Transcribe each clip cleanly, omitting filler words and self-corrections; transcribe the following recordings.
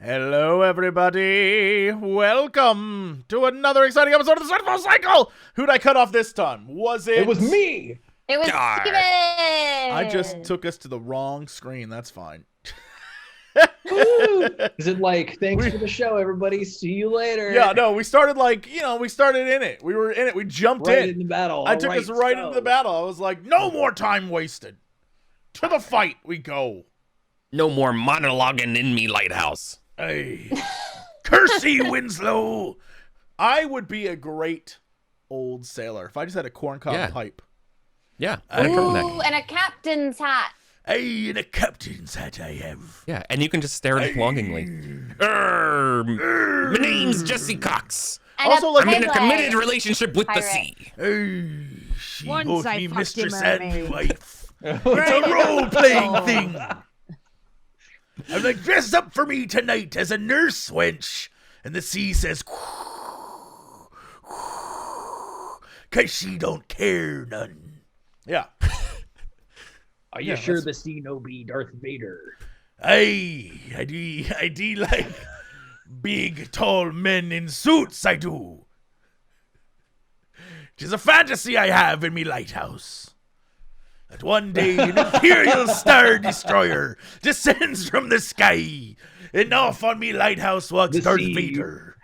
Hello, everybody. Welcome to another exciting episode of the Sunfall Cycle. Who'd I cut off this time? Was it? It was me. It was Steven. I just took us to the wrong screen. That's fine. Is it like, thanks for the show, everybody. See you later. Yeah, no, we started we started in it. We were in it. We jumped right in the battle. I took us right into the battle. I was like, no more time wasted. To the fight we go. No more monologuing in me, lighthouse. Hey, Kersey Winslow. I would be a great old sailor if I just had a corncob pipe. Yeah. Ooh, and a captain's hat. Hey, and a captain's hat I have. Yeah, and you can just stare at it longingly. My name's Jesse Cox. And Also, like, I'm in a committed relationship with the sea. Hey, she Once both I me fucked mistress a mermaid. and wife. It's a role-playing thing. I'm like, dress up for me tonight as a nurse wench. And the sea says, 'cause she don't care none. Yeah. Are you sure the sea no be Darth Vader? I do like big, tall men in suits, I do. 'Tis a fantasy I have in me lighthouse. That one day an Imperial Star Destroyer descends from the sky, and off on me lighthouse walks Darth Vader.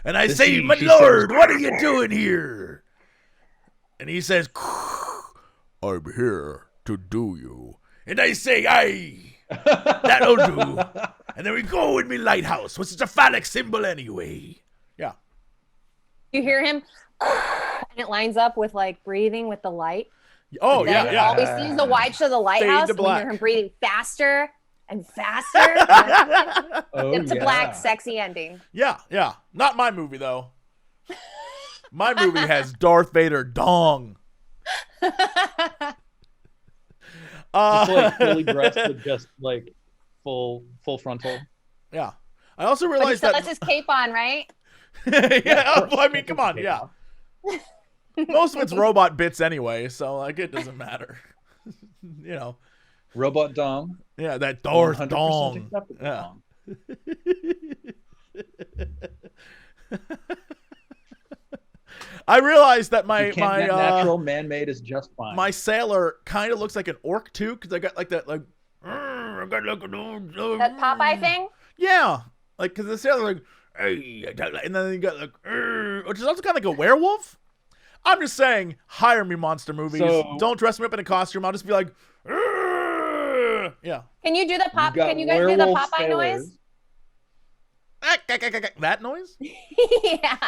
And I say, my lord, what are you doing here? And he says, I'm here to do you. And I say, aye, that'll do. And then we go in me lighthouse, which is a phallic symbol anyway. Yeah. You hear him, and it lines up with like breathing with the light. Oh, And then yeah. Always sees the wide shot of the lighthouse. to And we black. hear him breathing faster and faster. Dip to black, sexy ending. Yeah. Not my movie, though. My movie has Darth Vader dong. Just like fully dressed with just like full frontal. Yeah. I also But he realized still that. has his cape on, right? Yeah, well, I mean, come on, yeah. Most of it's robot bits anyway, so like it doesn't matter. You know. Robot dong. Yeah, that Darth 100% dong. acceptable Yeah. dong. I realized that my You can't get natural man-made is just fine. my sailor kind of looks like an orc too, because I got like that like I got like That Popeye thing? yeah, like because the sailor like hey, and then you got like which is also kind of like a werewolf. I'm just saying, hire me monster movies. So- Don't dress me up in a costume. I'll just be like, yeah. Can you do the pop? got Can you guys do the werewolf Popeye sailors. noise? That noise? Yeah.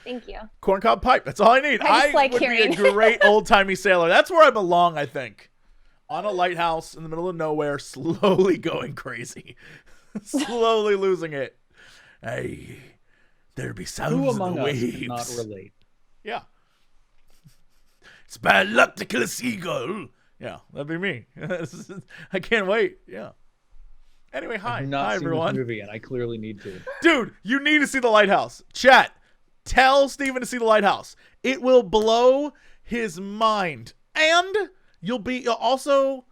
Thank you. Corncob pipe. That's all I need. I just like would hearing. be a great old-timey sailor. That's where I belong, I think. On a lighthouse in the middle of nowhere, slowly going crazy. Slowly losing it. Hey, there be sounds Who in among the us waves. cannot relate? Yeah. It's bad luck to kill a seagull. Yeah, that'd be me. I can't wait. Yeah. Anyway, hi. I've not Hi, seen everyone. this movie, and I clearly need to. Dude, you need to see The Lighthouse. Chat, tell Steven to see The Lighthouse. It will blow his mind. And you'll also...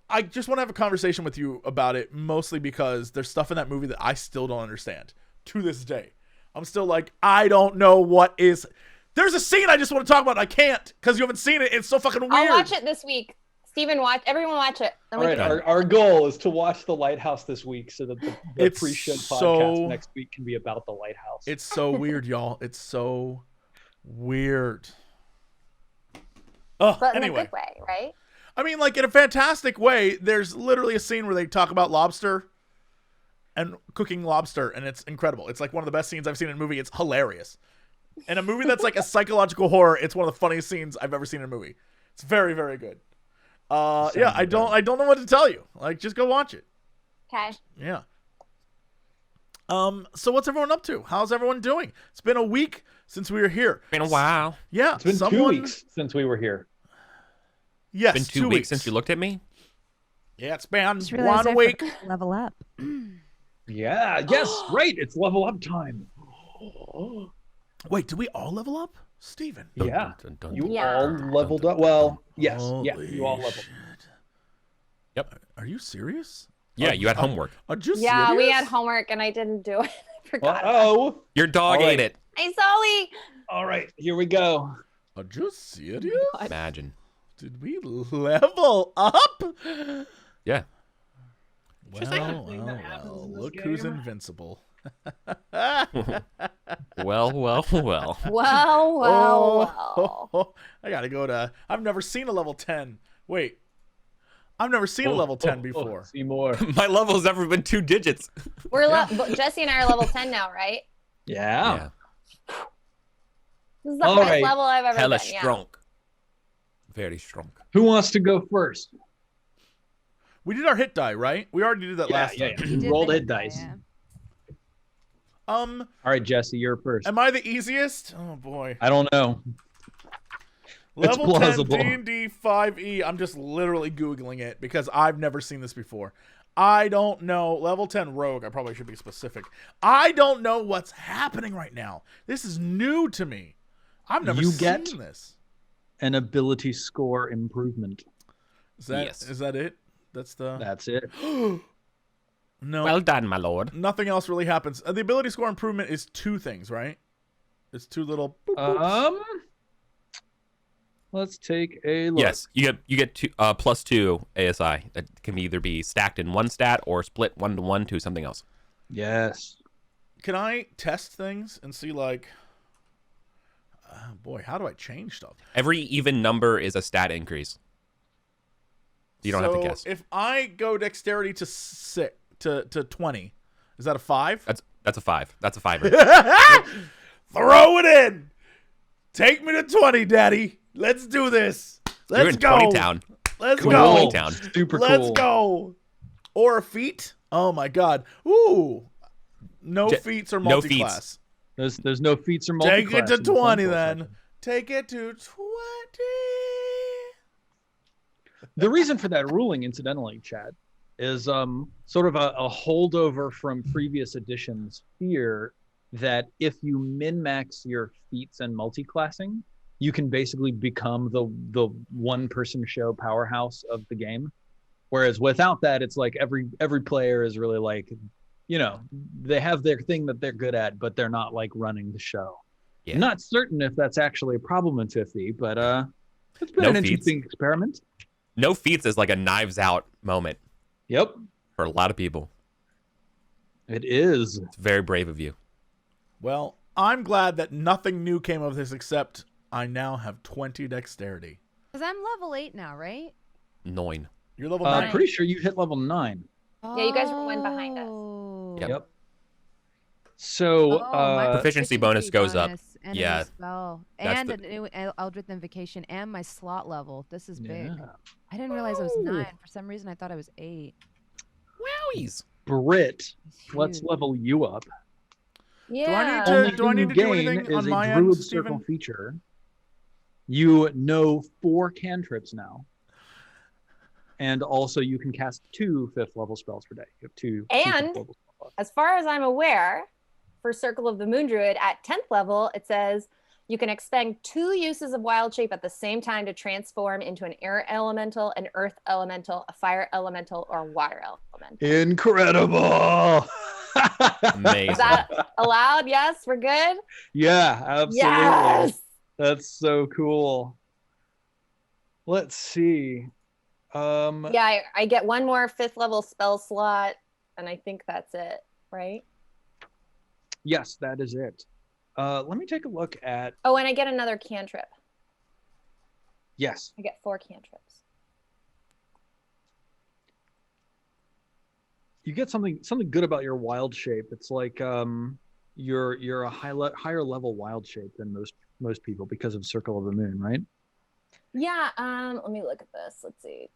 I just want to have a conversation with you about it, mostly because there's stuff in that movie that I still don't understand to this day. I'm still like, I don't know what is... There's a scene I just want to talk about, and I can't, because you haven't seen it. It's so fucking weird. I'll watch it this week. Steven, everyone watch it. Then All we right, can- our goal is to watch The Lighthouse this week so that the It's pre-show so- podcast next week can be about The Lighthouse. It's so weird, y'all. It's so weird. Oh, But in anyway. a good way, right? I mean, like, in a fantastic way, there's literally a scene where they talk about lobster and cooking lobster, and it's incredible. It's like one of the best scenes I've seen in a movie. It's hilarious. In a movie that's like a psychological horror, it's one of the funniest scenes I've ever seen in a movie. It's very, very good. Yeah, I don't know what to tell you. Like, just go watch it. Okay. Yeah. So what's everyone up to? How's everyone doing? It's been a week since we were here. Been a while. Yeah, It's been 2 weeks since we were here. Yes, Been 2 weeks since you looked at me. Yeah, it's been Just realized 1 I week. forgot to level up. Yeah, yes, right. It's level up time. Wait, did we all level up? Steven. Yeah. You Yeah. all leveled up. Well, yes. Yeah, Holy you all leveled. shit. Yep. Are you serious? Yeah, you had homework. Just Yeah, we serious? had homework and I didn't do it. I forgot. Oh. Your dog ate it. Hey, Zoe. All right, here we go. Are you serious? Imagine. Did we level up? Yeah. Well, look who's invincible. Well. Well. I gotta go to... I've never seen a level 10. Wait. I've never seen a level 10 before. See more. My level's never been 2 digits. Jesse and I are level 10 now, right? Yeah. This is the highest level I've ever Hella been. strong. Very strong. Who wants to go first? We did our hit die, right? We already did that last time. You rolled hit dice. Yeah. All right, Jesse, you're first. Am I the easiest? Oh boy. I don't know. It's Level 10 plausible. D&D 5e. I'm just literally Googling it because I've never seen this before. I don't know. Level 10 rogue. I probably should be specific. I don't know what's happening right now. This is new to me. I've never seen this. An ability score improvement. Is that it? That's it. No. Well done, my lord. Nothing else really happens. The ability score improvement is 2 things, right? It's 2 little boop, boops. Let's take a look. Yes, you get +2 ASI. That can either be stacked in one stat or split 1-to-1 to something else. Yes. Can I test things and see, like... boy, how do I change stuff? Every even number is a stat increase. You don't have to guess. If I go dexterity to 20, is that a 5? That's a 5. That's a 5. Throw it in. Take me to 20, Daddy. Let's do this. Let's go. You're in 20 town. Let's Cool. go. 20 town. Super cool. Let's go. Or a feat. Oh my God. Ooh. No feats or no multi-class. There's no feats or multi-class. Take it to in the 20 Sunfall then. section. Take it to 20. The reason for that ruling, incidentally, Chad, is sort of a holdover from previous editions' fear that if you min-max your feats and multi-classing, you can basically become the one-person show powerhouse of the game. Whereas without that, it's like every player is really like, you know, they have their thing that they're good at, but they're not like running the show. Yeah. I'm not certain if that's actually a problem in 50, but it's been No an feats. interesting experiment. No feats is like a knives out moment Yep, for a lot of people. it is. It's very brave of you. Well, I'm glad that nothing new came of this except I now have 20 dexterity. Because I'm level 8 now, right? 9. You're level I'm 9. pretty sure you hit level 9. Yeah, you guys were one behind us. Oh. Yep. So, my proficiency bonus goes up. bonus and Yeah. a spell That's and the- a new Eldritch Invocation and my slot level. This is big. yeah. I didn't realize I was 9. For some reason, I thought I was 8. Wowies. Britt, It's let's huge. level you up. Yeah. Do I need to do gain anything is on a my Druid end, Circle Steven? feature. You know 4 cantrips now. And also you can cast 2 5th level spells per day. You have 2 And- 5th level spells. As far as I'm aware, for Circle of the Moon Druid at 10th level, it says you can expend 2 uses of Wild Shape at the same time to transform into an air elemental, an earth elemental, a fire elemental, or a water elemental. Incredible! Amazing. Is that allowed? Yes, we're good? Yeah, absolutely. Yes! That's so cool. Let's see. Yeah, I get 1 more 5th level spell slot, and I think that's it, right? Yes, that is it. Let me take a look at. Oh, and I get another cantrip. Yes. I get 4 cantrips. You get something good about your wild shape. It's like you're a higher level wild shape than most people because of Circle of the Moon, right? Yeah, let me look at this. Let's see.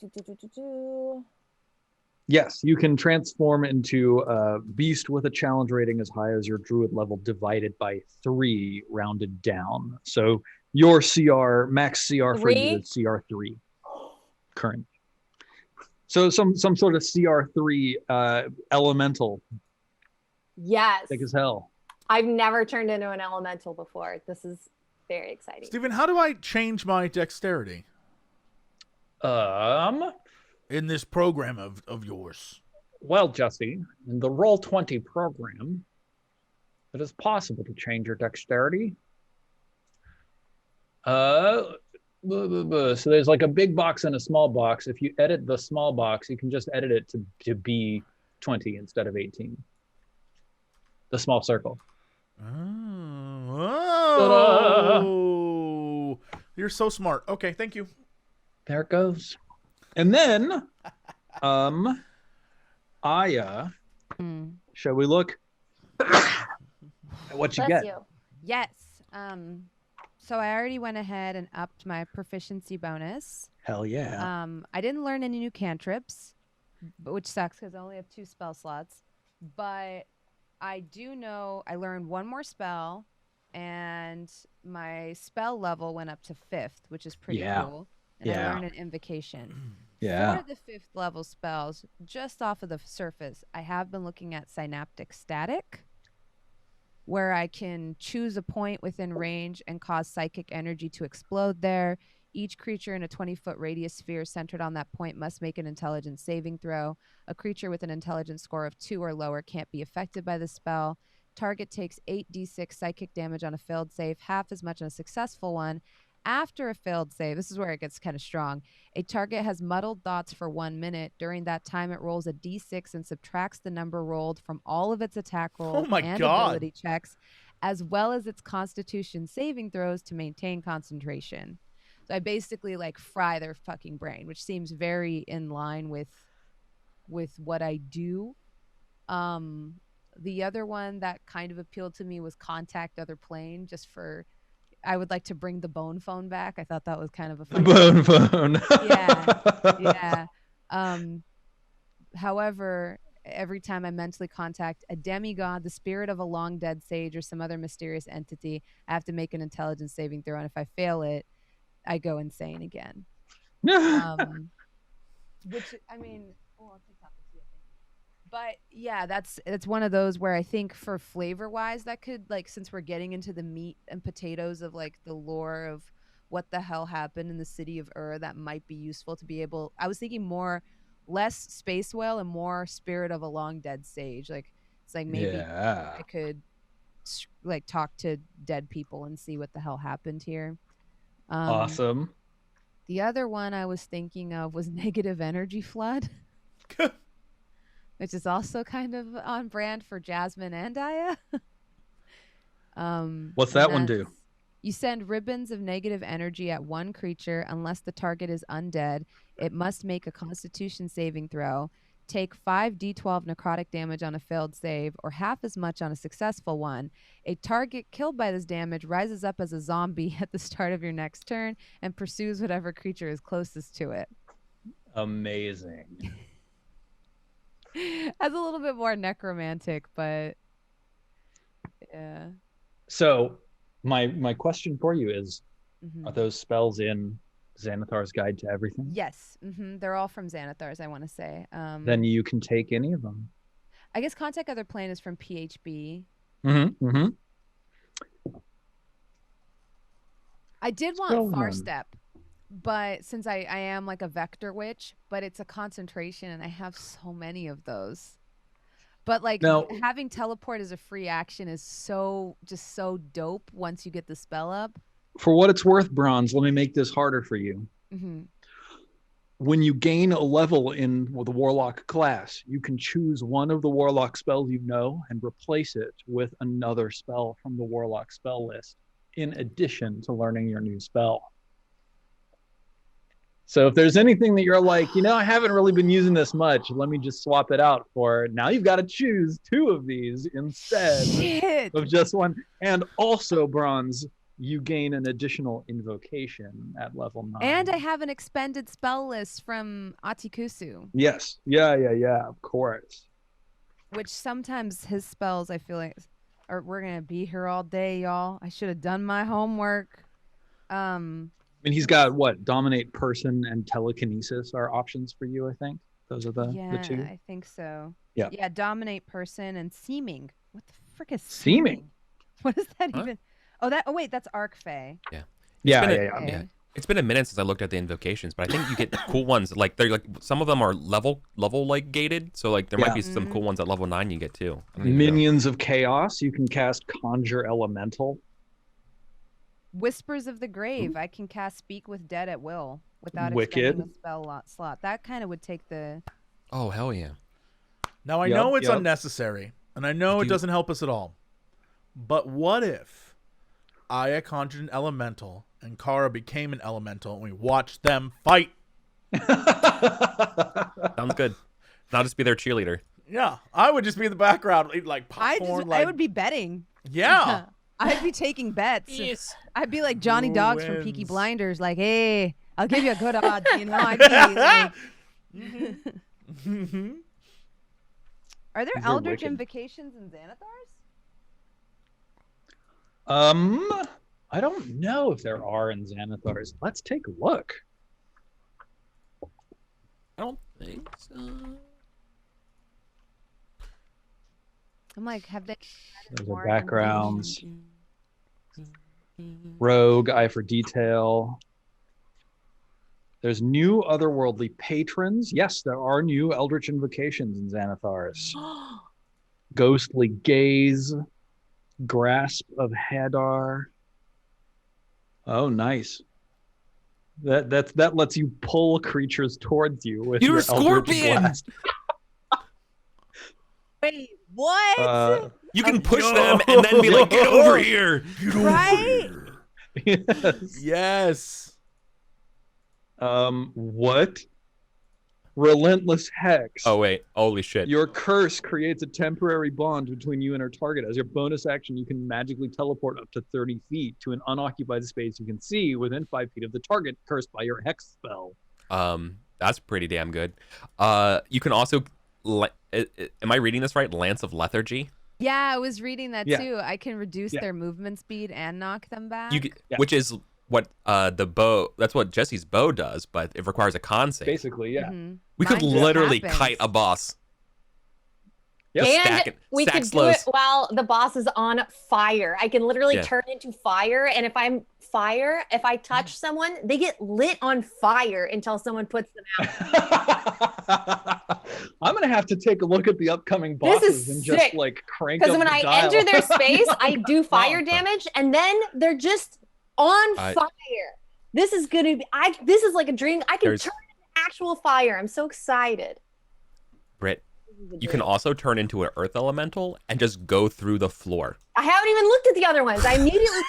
Yes, you can transform into a beast with a challenge rating as high as your druid level divided by 3 rounded down. So your max CR for you is CR3 current. So some sort of CR3 elemental. Yes. Thick as hell. I've never turned into an elemental before. This is very exciting. Steven, how do I change my dexterity? in this program of yours? Well, Jesse, in the Roll20 program, it is possible to change your dexterity. So there's like a big box and a small box. If you edit the small box, you can just edit it to be 20 instead of 18. The small circle. Oh, you're so smart. Okay, thank you. There it goes. And then, Aya, shall we look at what you Bless get? you. Yes. So I already went ahead and upped my proficiency bonus. Hell yeah. I didn't learn any new cantrips, which sucks because I only have 2 spell slots. But I do know I learned 1 more spell, and my spell level went up to 5th, which is pretty cool. And I learned an invocation. For the 5th level spells, just off of the surface, I have been looking at synaptic static, where I can choose a point within range and cause psychic energy to explode there. Each creature in a 20-foot radius sphere centered on that point must make an intelligence saving throw. A creature with an intelligence score of 2 or lower can't be affected by the spell. Target takes 8d6 psychic damage on a failed save, half as much on a successful one. After a failed save, this is where it gets kind of strong. A target has muddled thoughts for 1 minute. During that time, it rolls a d6 and subtracts the number rolled from all of its attack rolls and ability checks, as well as its constitution saving throws to maintain concentration. So I basically like fry their fucking brain, which seems very in line with what I do. The other one that kind of appealed to me was contact other plane, just for I would like to bring the bone phone back. I thought that was kind of a fun bone phone. yeah. However, every time I mentally contact a demigod, the spirit of a long dead sage, or some other mysterious entity, I have to make an intelligence saving throw, and if I fail it, I go insane again. Which, I mean, I'll take top of tea, I think. But yeah, that's one of those where I think for flavor wise, that could, like, since we're getting into the meat and potatoes of like the lore of what the hell happened in the city of that might be useful to be able. I was thinking less space whale and more spirit of a long dead sage. Like, it's like maybe I could like talk to dead people and see what the hell happened here. Awesome. The other one I was thinking of was negative energy flood. Which is also kind of on brand for Jasmine and Aya. What's that one do? You send ribbons of negative energy at one creature unless the target is undead. It must make a Constitution saving throw. Take 5d12 necrotic damage on a failed save, or half as much on a successful one. A target killed by this damage rises up as a zombie at the start of your next turn and pursues whatever creature is closest to it. Amazing. That's a little bit more necromantic, but yeah. So my question for you is, are those spells in Xanathar's Guide to Everything? Yes. They're all from Xanathar's, I want to say. Then you can take any of them. I guess Contact Other Plane is from PHB. I did want Far Step, but since I am like a vector witch, but it's a concentration and I have so many of those. But like having teleport as a free action is so dope once you get the spell up. For what it's worth, Bronze, let me make this harder for you. When you gain a level in the Warlock class, you can choose one of the Warlock spells you know and replace it with another spell from the Warlock spell list, in addition to learning your new spell. So if there's anything that you're like, I haven't really been using this much, let me just swap it out for, now you've got to choose 2 of these instead of just one. And also, Bronze, you gain an additional invocation at level 9. And I have an expended spell list from Atikusu. Yes. Yeah, of course. Which sometimes his spells, I feel like, we're going to be here all day, y'all. I should have done my homework. I mean, he's got what? Dominate Person and Telekinesis are options for you, I think. Those are the 2. Yeah, I think so. Yeah. Yeah, Dominate Person and Seeming. What the frick is Seeming? What is that even? Oh, wait, that's Arc Fae. Yeah. Yeah. It's been a minute since I looked at the invocations, but I think you get cool ones. Like they're like some of them are level like gated, so like there might be some cool ones at level 9 you get too. Minions of Chaos. You can cast Conjure Elemental. Whispers of the Grave. I can cast Speak with Dead at will without Wicked. expending a spell slot. That kind of would take the. Oh hell yeah! Now I know it's unnecessary, and I know it doesn't help us at all. But what if Aya conjured an elemental and Kara became an elemental and we watched them fight? Sounds good. I'll just be their cheerleader. Yeah, I would just be in the background, eat like popcorn. I would be betting. Yeah. I'd be taking bets. Yes. I'd be like Johnny Who Dogs from wins? Peaky Blinders, like, hey, I'll give you a good odds, you know? I'd be like... Are there These are Eldritch wicked. Invocations and Xanathars? I don't know if there are in Xanathars. Let's take a look. I don't think so. I'm like, have they... Those are backgrounds. Rogue, Eye for Detail. There's new otherworldly patrons. Yes, there are new Eldritch Invocations in Xanathars. Ghostly Gaze. Grasp of Hadar. Oh, nice. That lets you pull creatures towards you with You're your a scorpion! Eldritch Blast. Wait, what? You can push them and then be like, get over here. Right? Yes. Yes. What? Relentless Hex. Oh wait, holy shit. Your curse creates a temporary bond between you and her target. As your bonus action, you can magically teleport up to 30 feet to an unoccupied space you can see within 5 feet of the target cursed by your hex spell. That's pretty damn good. You can also, am I reading this right? Lance of Lethargy. Yeah, I was reading that Yeah. too. I can reduce their movement speed and knock them back. Which is what the bow. That's what Jesse's bow does, but it requires a con save. Basically, yeah. We could Mine just literally happens. kite a boss. Yep. Just And stack it- we stack could slows. do it while the boss is on fire. I can literally Yeah. turn into fire, and if I'm fire, if I touch someone, they get lit on fire until someone puts them out. I'm gonna have to take a look at the upcoming This bosses is and just sick. like crank up Because when the I dial. enter their space, I do fire damage, and then they're just on I- fire. This is gonna be. This is like a dream. I can There's- turn into actual fire. I'm so excited. Britt, This is a you can dream. also turn into an earth elemental and just go through the floor. I haven't even looked at the other ones. I immediately.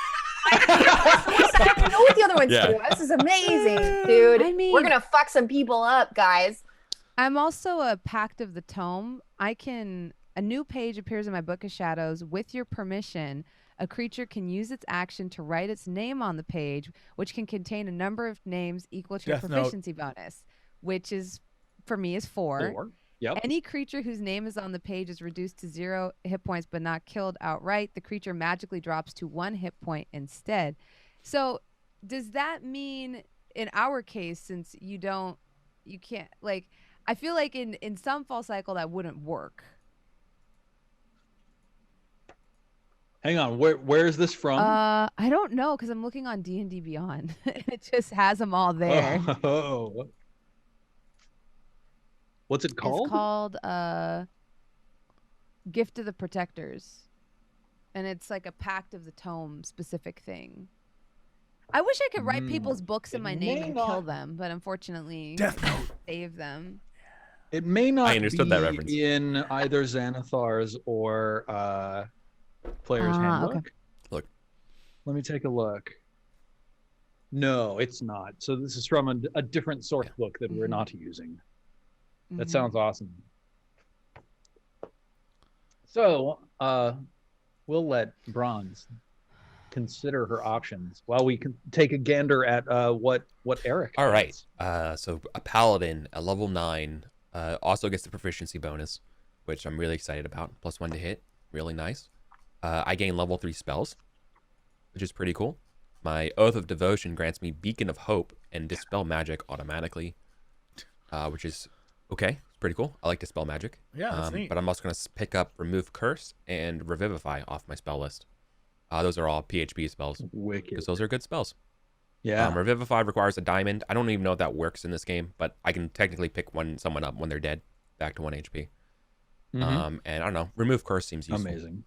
I don't even know what the other ones Yeah. do. This is amazing, dude. I mean- we're gonna fuck some people up, guys. I'm also a Pact of the Tome. A new page appears in my Book of Shadows. With your permission, a creature can use its action to write its name on the page, which can contain a number of names equal to Death a Note. proficiency bonus, which is, for me, is 4. Four. Yep. Any creature whose name is on the page is reduced to 0 hit points but not killed outright. The creature magically drops to 1 hit point instead. So does that mean in our case, since you can't, like, I feel like in Sunfall Cycle that wouldn't work. Hang on, where is this from? I don't know because I'm looking on D&D Beyond. It just has them all there. Oh. What's it called? It's called Gift of the Protectors. And it's like a Pact of the Tome specific thing. I wish I could write people's books in It my may name and kill not- them, but unfortunately, Death Note. save them. It may not I understood be that reference. in either Xanathar's or Player's Handbook. Okay. Look. Let me take a look. No, it's not. So this is from a different source book that we're Mhm. not using. That Mhm. sounds awesome. So, we'll let Bronze consider her options while we can take a gander at what Eric All right. has. So a paladin at level 9 also gets the proficiency bonus, which I'm really excited about. +1 to hit, really nice. I gain level 3 spells, which is pretty cool. My Oath of Devotion grants me Beacon of Hope and Dispel Magic automatically, which is okay. It's pretty cool. I like Dispel Magic. Yeah, that's neat. But I'm also going to pick up Remove Curse and Revivify off my spell list. Those are all PHP spells Wicked. because those are good spells. Yeah. Revivify requires a diamond. I don't even know if that works in this game, but I can technically pick someone up when they're dead, back to 1 HP. Mhm. And I don't know, remove curse seems useful. Amazing.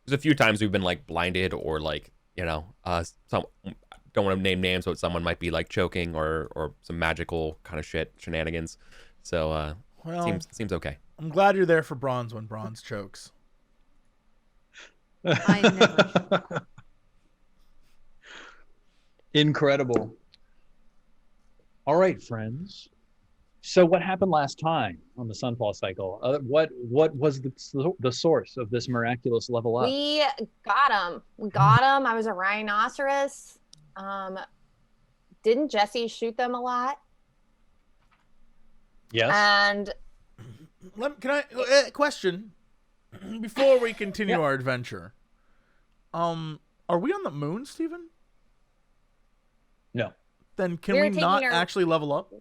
There's a few times we've been like blinded or like, you know, some don't want to name names, but someone might be like choking or some magical kind of shenanigans. So Well, seems okay. I'm glad you're there for Bronze when Bronze chokes. I never. Incredible. All right, friends. So what happened last time on the Sunfall Cycle? What was the source of this miraculous level up? We got him. We got him. I was a rhinoceros. Didn't Jesse shoot them a lot? Yes. And Question before we continue our adventure. Are we on the moon, Stephen? No. Then can We're we not taking our- actually level up?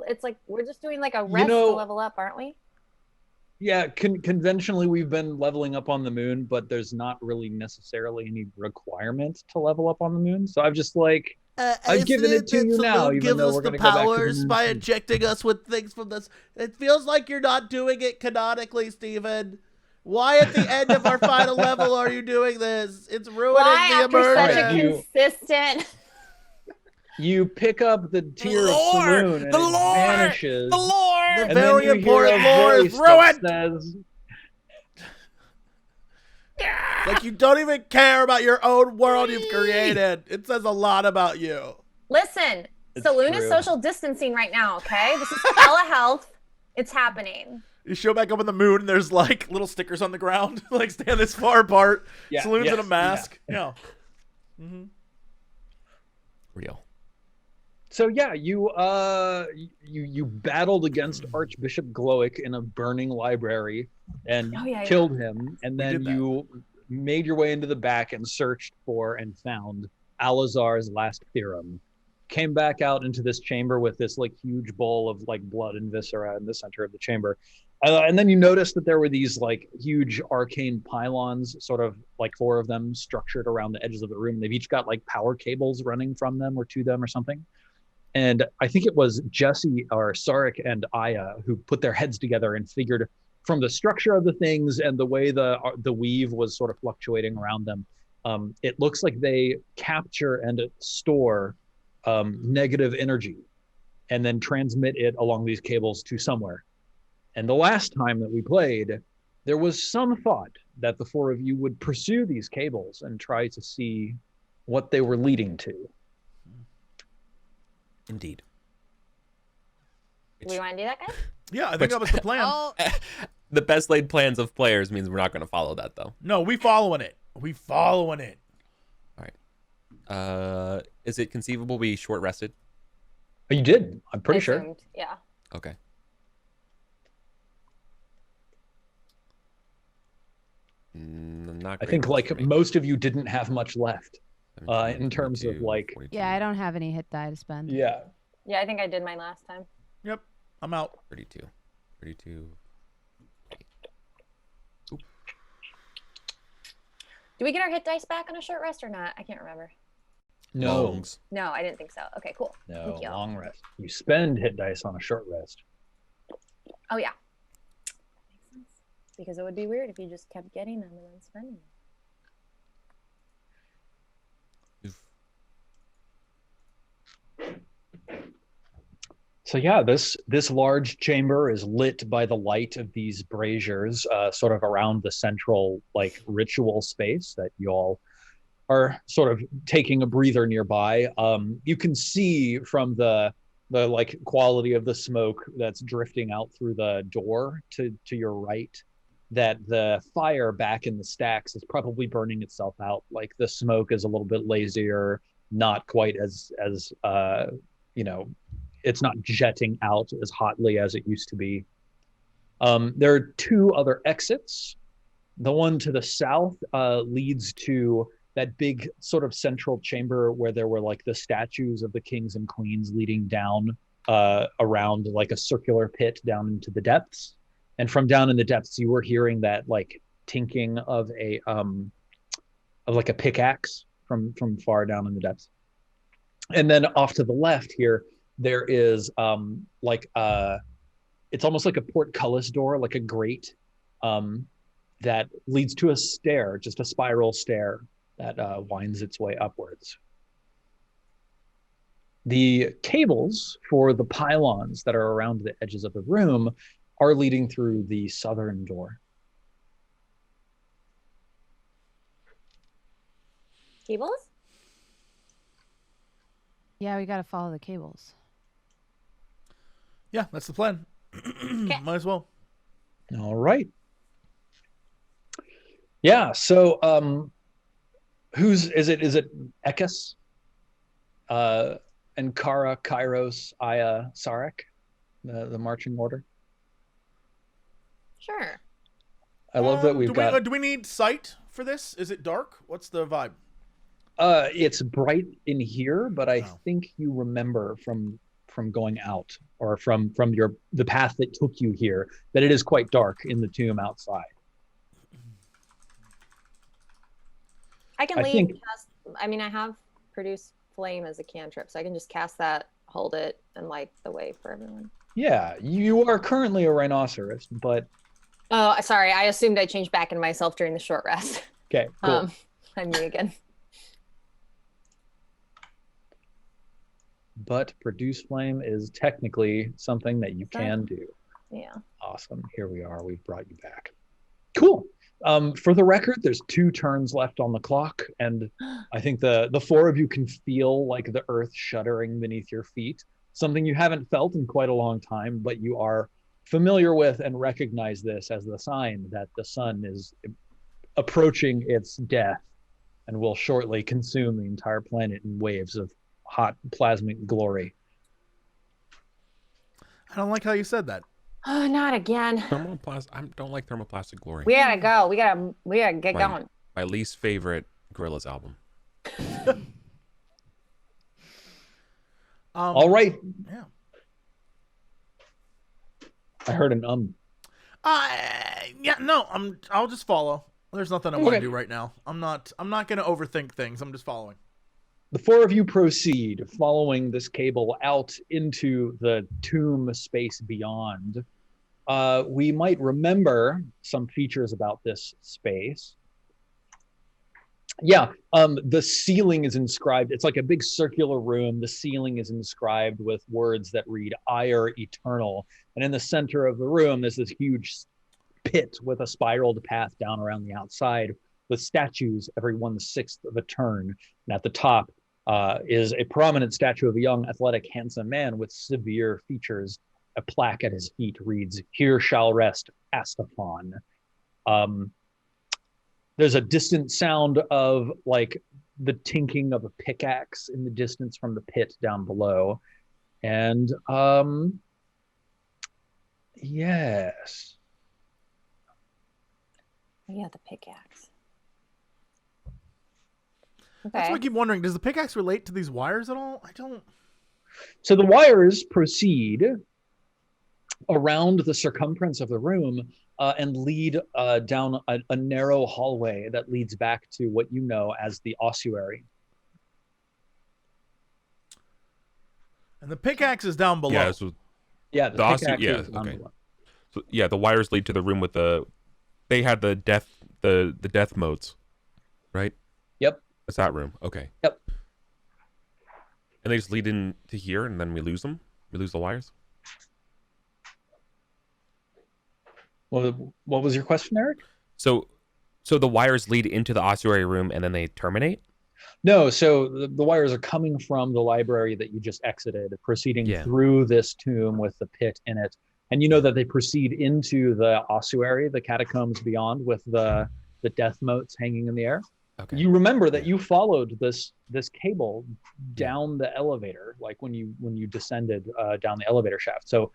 it's like we're just doing like a rest to level up, aren't we? Yeah, conventionally we've been leveling up on the moon, but there's not really necessarily any requirement to level up on the moon. So I've just like I've given it to you now, even though we're going to go back to the moon by soon. injecting us with things from this. It feels like you're not doing it canonically, Stephen. Why at the end of our final level are you doing this? It's ruining Why the after immersion. such a consistent? You pick up the tier of Saloon and it vanishes. The lore! The And very then you hear important a lore is voice that ruined! says, Like you don't even care about your own world you've created. It says a lot about you. Listen, It's Saloon true. is social distancing right now. Okay, this is telehealth. It's happening. You show back up on the moon and there's like little stickers on the ground, like stand this far apart. Yeah, Saloon's in a yes, mask. Yeah. Mm-hmm. Real. So yeah, you battled against Archbishop Glowick in a burning library and Oh, yeah, killed him, and We then did that. you made your way into the back and searched for and found Alazar's last theorem. Came back out into this chamber with this like huge bowl of like blood and viscera in the center of the chamber. And then you noticed that there were these like huge arcane pylons, sort of like 4 of them structured around the edges of the room. They've each got like power cables running from them or to them or something. And I think it was Jesse or Sarek and Aya who put their heads together and figured from the structure of the things and the way the weave was sort of fluctuating around them, it looks like they capture and store negative energy and then transmit it along these cables to somewhere. And the last time that we played, there was some thought that the 4 of you would pursue these cables and try to see what they were leading to. Indeed. Do we want to do that, guys? Yeah, I think that was the plan. Oh, The best laid plans of players means we're not going to follow that though. No, we following it. We following it. All right. Is it conceivable we short rested? You did, I'm pretty I sure. assumed, yeah. Okay. Not I great think rolls like for me. most of you didn't have much left. 17, in terms of, 22, like- 42, yeah, I don't have any hit die to spend. Yeah. Yeah, I think I did mine last time. Yep, I'm out. 32. 32. Do we get our hit dice back on a short rest or not? I can't remember. No, Longs. No, I didn't think so. Okay, cool. no, Thank you. long rest. You spend hit dice on a short rest. Oh yeah. Makes sense. Because it would be weird if you just kept getting them and then spending them. So yeah, this large chamber is lit by the light of these braziers, sort of around the central like ritual space that you all are sort of taking a breather nearby. You can see from the like quality of the smoke that's drifting out through the door to your right that the fire back in the stacks is probably burning itself out. Like the smoke is a little bit lazier, not quite as you know, it's not jetting out as hotly as it used to be. There are 2 other exits. The one to the south leads to that big sort of central chamber where there were like the statues of the kings and queens leading down around like a circular pit down into the depths. And from down in the depths, you were hearing that like tinking of like a pickaxe from far down in the depths. And then off to the left here, there is it's almost like a portcullis door, like a grate that leads to a stair, just a spiral stair that winds its way upwards. The cables for the pylons that are around the edges of the room are leading through the southern door. Cables? Yeah, we got to follow the cables. Yeah, that's the plan. Might as well. All right. Yeah, so is it Ekis? Ankara, Kairos, Aya, Sarek? The marching order? Sure. I love that we've got... Do we need sight for this? Is it dark? What's the vibe? It's bright in here, but I think you remember from going out, or from the path that took you here, that it is quite dark in the tomb outside. I can leave. I have produce flame as a cantrip, so I can just cast that, hold it, and light the way for everyone. Yeah, you are currently a rhinoceros, but... Oh, sorry. I assumed I changed back into myself during the short rest. Okay, cool. I'm me again. But produce flame is technically something that you can do. Yeah. Awesome. Here we are. We've brought you back. Cool. For the record, there's 2 turns left on the clock, and I think the 4 of you can feel like the earth shuddering beneath your feet. Something you haven't felt in quite a long time, but you are familiar with and recognize this as the sign that the sun is approaching its death and will shortly consume the entire planet in waves of hot plasmic glory. I don't like how you said that. Oh, not again. I don't like thermoplastic glory. We gotta go. We gotta get going. My least favorite Gorillaz album. All right. Yeah. I heard an Yeah, no, I'll just follow. There's nothing I want to do right now. I'm not going to overthink things. I'm just following. The 4 of you proceed, following this cable out into the tomb space beyond. We might remember some features about this space. Yeah, the ceiling is inscribed. It's like a big circular room. The ceiling is inscribed with words that read "Ire Eternal." And in the center of the room, there's this huge pit with a spiraled path down around the outside with statues every 1/6 of a turn. And at the top is a prominent statue of a young, athletic, handsome man with severe features. A plaque at his feet reads, "Here shall rest Astafon." There's a distant sound of like the tinking of a pickaxe in the distance from the pit down below. And yes. Yeah, the pickaxe. Okay. That's what I keep wondering. Does the pickaxe relate to these wires at all? I don't. So the wires proceed around the circumference of the room and lead down a narrow hallway that leads back to what you know as the ossuary. And the pickaxe is down below. Yeah, so the pickaxe is down okay. below. So yeah, the wires lead to the room with they had the death modes, right? Yep. It's that room. Okay. Yep. And they just lead in to here, and then we lose them. We lose the wires. Well, what was your question, Eric? So the wires lead into the ossuary room, and then they terminate. No, so the wires are coming from the library that you just exited, proceeding through this tomb with the pit in it. And you know that they proceed into the ossuary, the catacombs beyond, with the death motes hanging in the air. Okay. You remember that you followed this cable down the elevator, like when you descended down the elevator shaft. So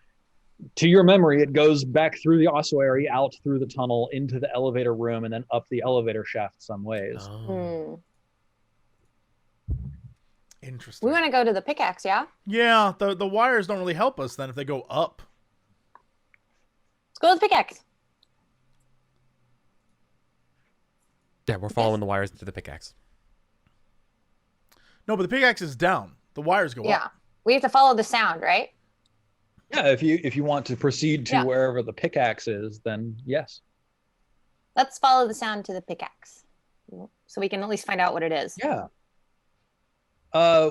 to your memory, it goes back through the ossuary, out through the tunnel, into the elevator room, and then up the elevator shaft some ways. Oh. Interesting. We want to go to the pickaxe, yeah? Yeah, the wires don't really help us then if they go up. Let's go to the pickaxe. Yeah, we're following the wires into the pickaxe. No, but the pickaxe is down. The wires go Yeah. up. We have to follow the sound, right? Yeah, if you want to proceed to Yeah. wherever the pickaxe is, then yes. Let's follow the sound to the pickaxe, so we can at least find out what it is. Yeah.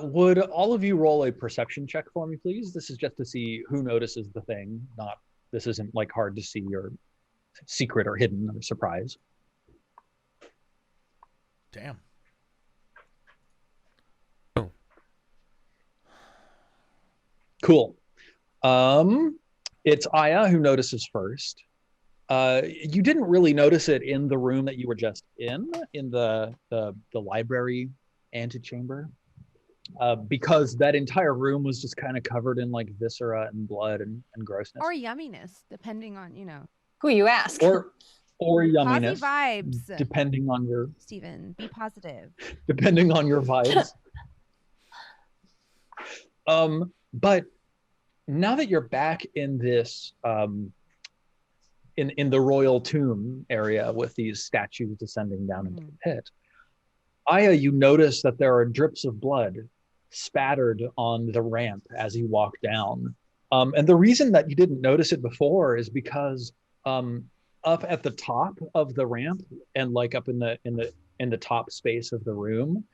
Would all of you roll a perception check for me, please? This is just to see who notices the thing. This isn't like hard to see or secret or hidden or surprise. Damn. Cool. It's Aya who notices first. You didn't really notice it in the room that you were just in the library antechamber, because that entire room was just kind of covered in like viscera and blood and grossness. Or yumminess, depending on, you know. Who you ask? Or yumminess. Positive vibes. Depending on your Steven, be positive. depending on your vibes. But now that you're back in this in the royal tomb area with these statues descending down into the pit, Aya, you notice that there are drips of blood spattered on the ramp as you walk down. And the reason that you didn't notice it before is because up at the top of the ramp and like up in the top space of the room,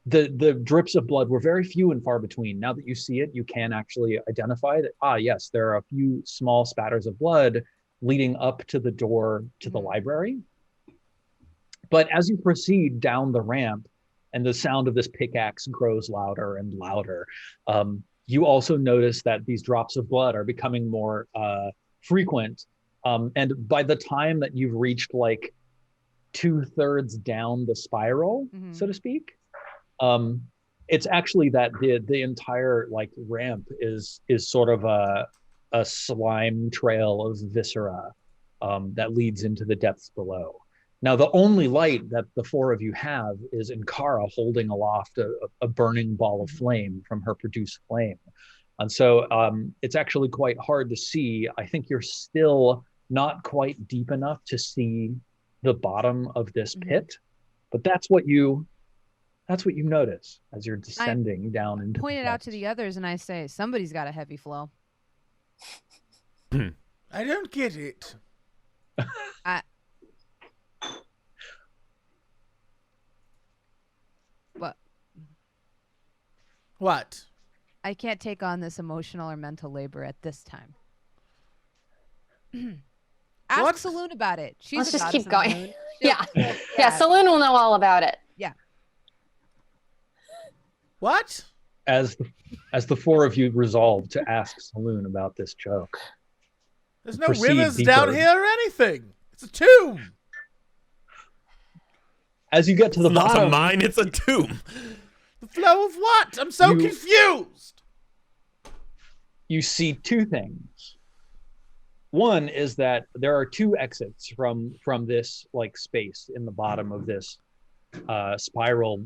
the drips of blood were very few and far between. Now that you see it, you can actually identify that, yes, there are a few small spatters of blood leading up to the door to the library. But as you proceed down the ramp and the sound of this pickaxe grows louder and louder, you also notice that these drops of blood are becoming more frequent. And by the time that you've reached like 2/3 down the spiral, so to speak, it's actually that the entire like ramp is sort of a slime trail of viscera that leads into the depths below. Now, the only light that the four of you have is Inkara holding aloft a burning ball of flame from her produced flame. And so it's actually quite hard to see. I think you're still not quite deep enough to see the bottom of this pit, but that's what you notice as you're descending down into Point it out to the others and I say, somebody's got a heavy flow. I don't get it. What? I can't take on this emotional or mental labor at this time. Ask Saloon about it. Let's just keep going. Yeah. Saloon will know all about it. Yeah. What? As the four of you resolve to ask Saloon about this joke. There's no rivers down here or anything. It's a tomb. As you get to the bottom, not a mine, it's a tomb. The flow of what? I'm so confused. You see two things. One is that there are two exits from this like space in the bottom of this spiral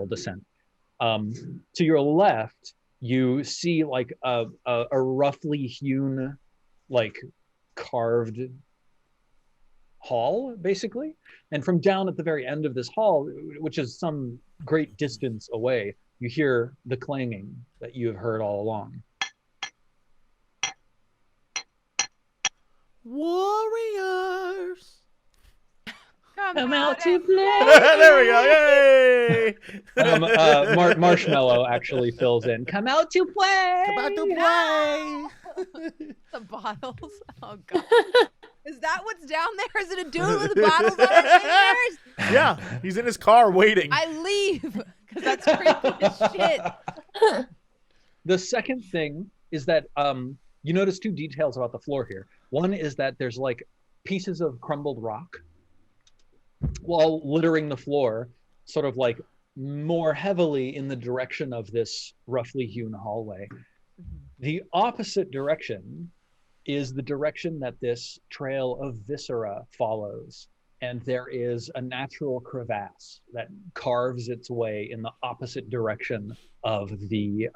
descent. To your left, you see like a roughly hewn, like carved hall, basically. And from down at the very end of this hall, which is some great distance away, you hear the clanging that you have heard all along. Warriors, Come out to play. there we go. Yay! Marshmallow actually fills in. Come out to play. Come out to play. The bottles. Oh god. Is that what's down there? Is it a dude with bottles on his fingers? Yeah, he's in his car waiting. I leave because that's creepy as shit. The second thing is that you notice two details about the floor here. One is that there's like pieces of crumbled rock while littering the floor, sort of like more heavily in the direction of this roughly hewn hallway. The opposite direction is the direction that this trail of viscera follows. And there is a natural crevasse that carves its way in the opposite direction of the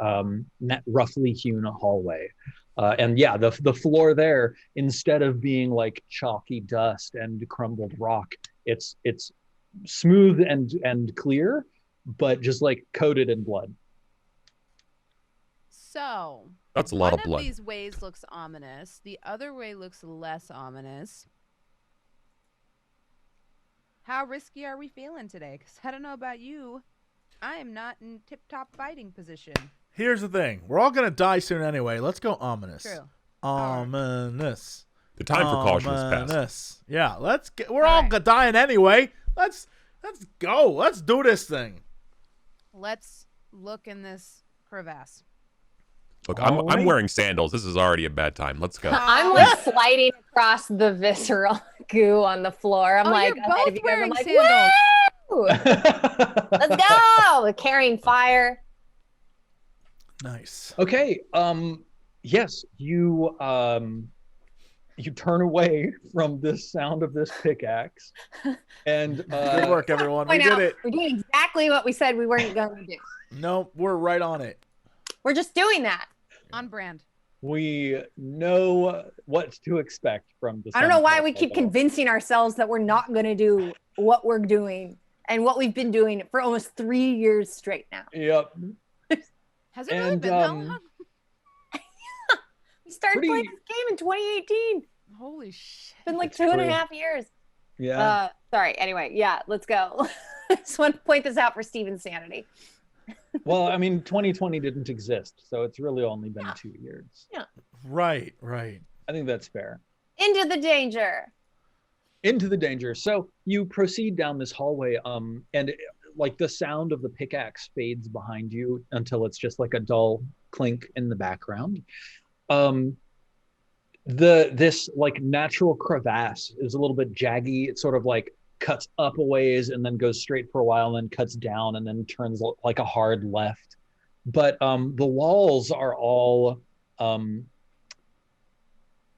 roughly hewn hallway. And yeah, the floor there, instead of being like chalky dust and crumbled rock, it's smooth and clear, but just like coated in blood. So That's a lot of one blood. of these ways looks ominous. The other way looks less ominous. How risky are we feeling today? Because I don't know about you. I am not in tip-top fighting position. Here's the thing. We're all going to die soon anyway. Let's go ominous. True. Ominous. The time for caution is past. Ominous. Yeah, let's get. We're All all right. dying anyway. Let's go. Let's do this thing. Let's look in this crevasse. Look, All I'm right. wearing sandals. This is already a bad time. Let's go. I'm like sliding across the visceral goo on the floor. I'm Oh, like, you're ahead of both you guys. I'm wearing like, sandals. woo! Let's go! Carrying fire. Nice. Okay. Yes, you turn away from this sound of this pickaxe, and Good work, everyone. We Point did out, it. we're doing exactly what we said we weren't going to do. No, we're right on it. We're just doing that. On brand. we know what to expect from the. I don't know why Sunfall we keep Cycle. convincing ourselves that we're not going to do what we're doing and what we've been doing for almost 3 years straight now. Yep. Has it really And, been that long? We started Pretty- playing this game in 2018. Holy shit. It's been like It's 2.5 true. years. Yeah. Sorry. Anyway, yeah, let's go. Just want to point this out for Steven's sanity. Well, I mean, 2020 didn't exist, so it's really only been 2 years. Right, right. I think that's fair. Into the danger. Into the danger. So you proceed down this hallway, and like the sound of the pickaxe fades behind you until it's just like a dull clink in the background. This like natural crevasse is a little bit jaggy. It sort of like cuts up a ways and then goes straight for a while, and then cuts down and then turns like a hard left. But the walls are all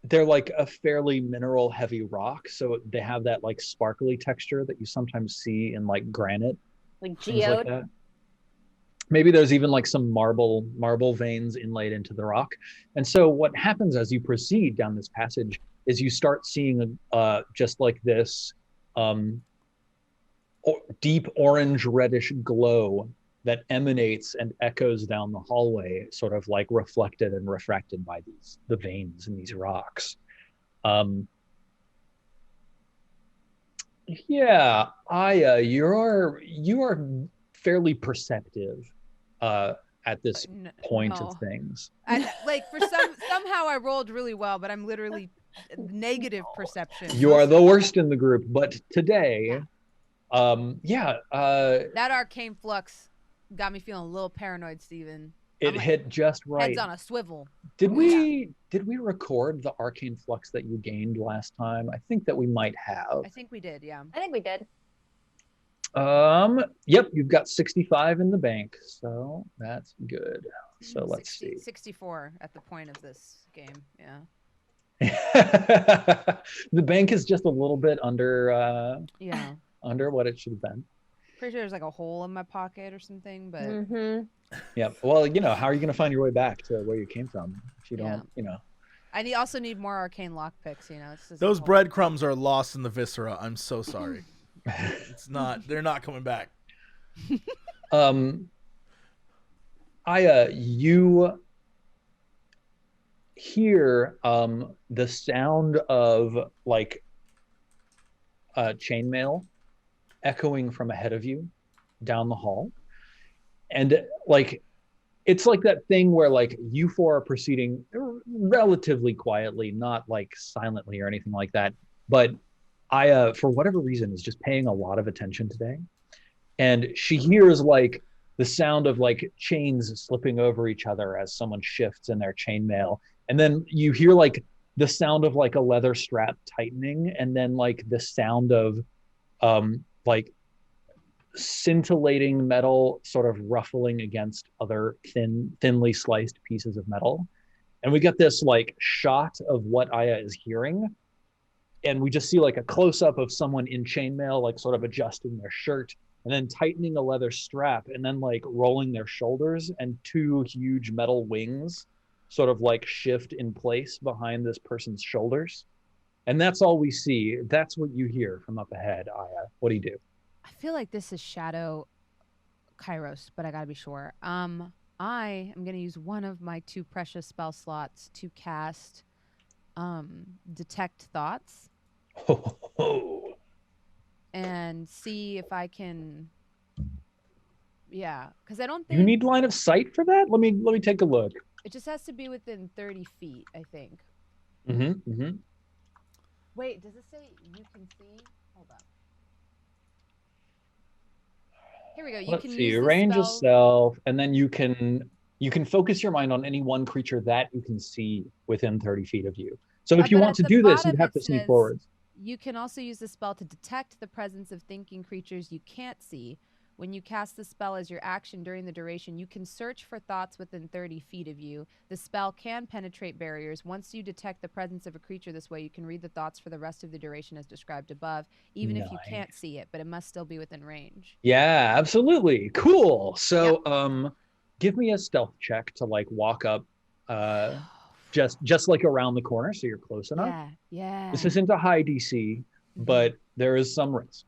they're like a fairly mineral heavy rock, so they have that like sparkly texture that you sometimes see in like granite, Like things like geode. that. Maybe there's even like some marble veins inlaid into the rock. And so what happens as you proceed down this passage is you start seeing just like this deep orange reddish glow that emanates and echoes down the hallway, sort of like reflected and refracted by the veins in these rocks. Yeah, Aya, you are fairly perceptive at this point No. of things. Like somehow I rolled really well, but I'm literally negative perception. You are the worst in the group, but today, That arcane flux got me feeling a little paranoid, Steven. it I'm like, hit just right. Heads on a swivel. Did we record the arcane flux that you gained last time? I think that we might have. I think we did, yeah. I think we did. Yep, you've got 65 in the bank, so that's good. So let's 60 64 at the point of this game, yeah. see. The bank is just a little bit under Yeah. under what it should have been. Pretty sure there's like a hole in my pocket or something, but Mm-hmm. Yep. Well, how are you going to find your way back to where you came from if you don't, I also need more arcane lockpicks, It's just a Those whole- breadcrumbs are lost in the viscera. I'm so sorry. It's not. They're not coming back. Aya, you hear the sound of like chainmail echoing from ahead of you down the hall, and like it's like that thing where like you four are proceeding relatively quietly, not like silently or anything like that, but Aya, for whatever reason, is just paying a lot of attention today, and she hears like the sound of like chains slipping over each other as someone shifts in their chainmail, and then you hear like the sound of like a leather strap tightening, and then like the sound of like scintillating metal sort of ruffling against other thinly sliced pieces of metal, and we get this like shot of what Aya is hearing. And we just see like a close-up of someone in chainmail, like sort of adjusting their shirt and then tightening a leather strap and then like rolling their shoulders, and two huge metal wings sort of like shift in place behind this person's shoulders. And that's all we see. That's what you hear from up ahead, Aya. What do you do? I feel like this is shadow Kairos, but I gotta be sure. I am gonna use one of my 2 precious spell slots to cast Detect Thoughts and see if I can. Yeah, because I don't think You need line of sight for that? Let me take a look. it just has to be within 30 feet, I think. Mm-hmm. Wait, does it say you can see? Hold up. Here we go. You Let's can see, use the range of spell. self, and then you can focus your mind on any one creature that you can see within 30 feet of you. So if you But want at to the do this, bottom you'd have it to sneak says, forwards. You can also use the spell to detect the presence of thinking creatures you can't see. When you cast the spell as your action during the duration, you can search for thoughts within 30 feet of you. The spell can penetrate barriers. Once you detect the presence of a creature this way, you can read the thoughts for the rest of the duration as described above, even if you can't see it, but it must still be within range. Yeah, absolutely. Cool. So give me a stealth check to like walk up just like around the corner so you're close enough. Yeah. This isn't a high DC, but there is some risk.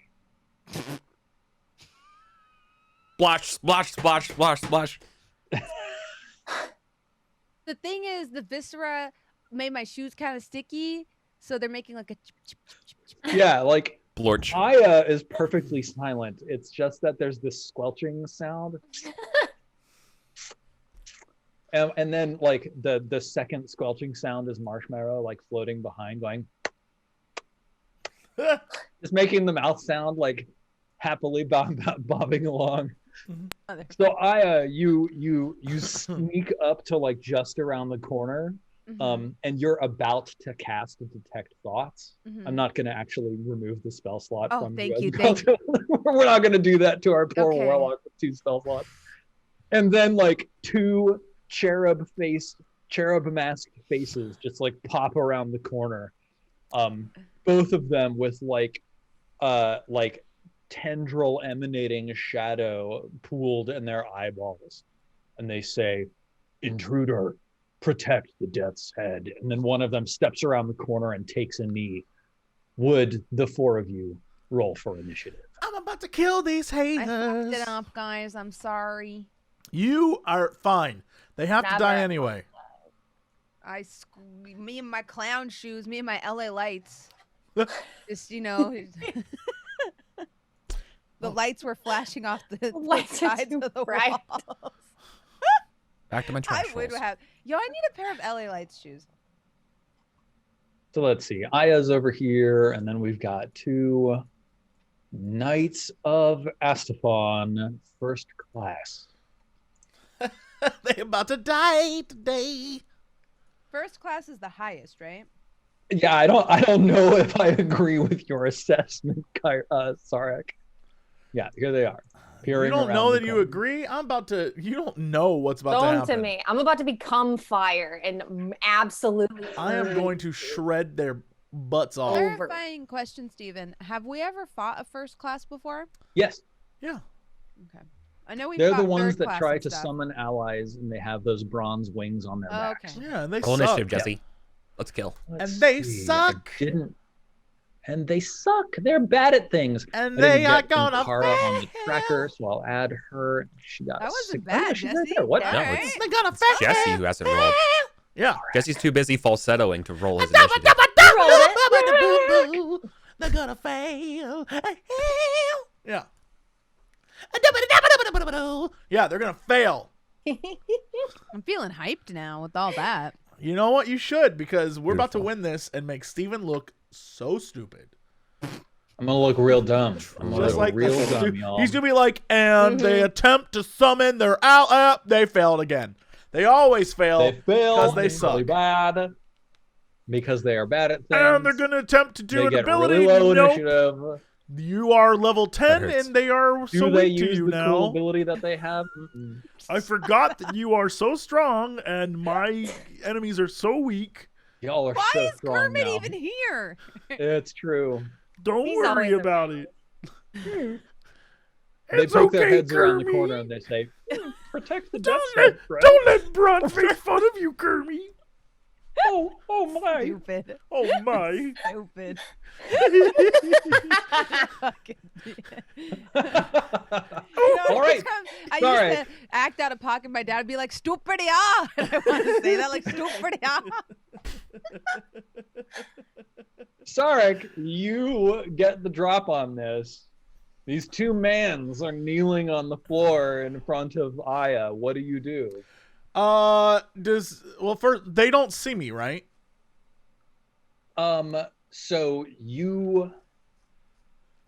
Splash, splash, splash, splash, splash. The thing is, the viscera made my shoes kind of sticky, so they're making like a chip, chip, chip, chip, chip. Yeah, like Blorch. Aya is perfectly silent. It's just that there's this squelching sound. And then like the second squelching sound is Marshmallow like floating behind going just making the mouth sound like happily bobbing along. So Aya, you sneak up to like just around the corner, and you're about to cast a Detect Thoughts. I'm not going to actually remove the spell slot from you. Thank you. We're not going to do that to our poor warlock with 2 spell slots. And then like 2 cherub masked faces just like pop around the corner. Both of them with like tendril emanating shadow pooled in their eyeballs, and they say, "Intruder, protect the Death's Head." And then one of them steps around the corner and takes a knee. Would the 4 of you roll for initiative? I'm about to kill these haters. I fucked it up, guys. I'm sorry. You are fine. They have to die anyway. Me and my clown shoes, me and my LA lights. Just, the lights were flashing off the sides of the walls. Back to my trash I would rolls. have. Yo, I need a pair of LA lights shoes. So let's see. Aya's over here, and then we've got 2 Knights of Astafon, first class. They about to die today. First class is the highest, right? Yeah, I don't know if I agree with your assessment, Sarek. Yeah, here they are. You don't know that you agree? You don't know what's about to happen. Don't to me. I'm about to become fire and absolutely. I am going to shred their butts off. Clarifying question, Steven. Have we ever fought a first class before? Yes. Yeah. Okay. I know They're the ones that try to summon allies, and they have those bronze wings on their backs. Okay. Yeah, and they Roll suck. initiative, Jesse. Let's kill. They suck. And they suck. They're bad at things. And they are gonna Kara on the tracker, so I'll add her. She got that wasn't 6. bad, She's Jesse. right there. What? Yeah, No, right? it's They gonna fail. Jesse who hasn't rolled. Yeah. Jesse's too busy falsettoing to roll his initiative. They're gonna fail. Yeah. Yeah, they're gonna fail. I'm feeling hyped now with all that. You know what? You should, because we're about to win this and make Steven look so stupid. I'm gonna look real dumb. I'm gonna Just look like real dumb, y'all. he's gonna be like, and they attempt to summon their they failed again. They always fail. They fail because they really suck. bad. Because they are bad at things. And they're gonna attempt to do they an get ability. really low Nope. initiative. You are level 10, hurts. and they are Do so they weak to use you the now. cool ability that they have? Mm-mm. I forgot that you are so strong, and my enemies are so weak. Y'all are Why so is strong Kermit now. even here? It's true. Don't He's worry always about it. They It's poke their okay, heads around the Kermit. corner and they say, "Protect the Death Don't Head, friend." let Bron make fun of you, Kermit. Oh my. Stupid. Oh my. Stupid. Fucking All right. I Sorry. used to act out of pocket. My dad would be like, "Stupid, yeah." And I want to say that like, "Stupid, yeah." Sarek, you get the drop on this. These two mans are kneeling on the floor in front of Aya. What do you do? First they don't see me, right? So you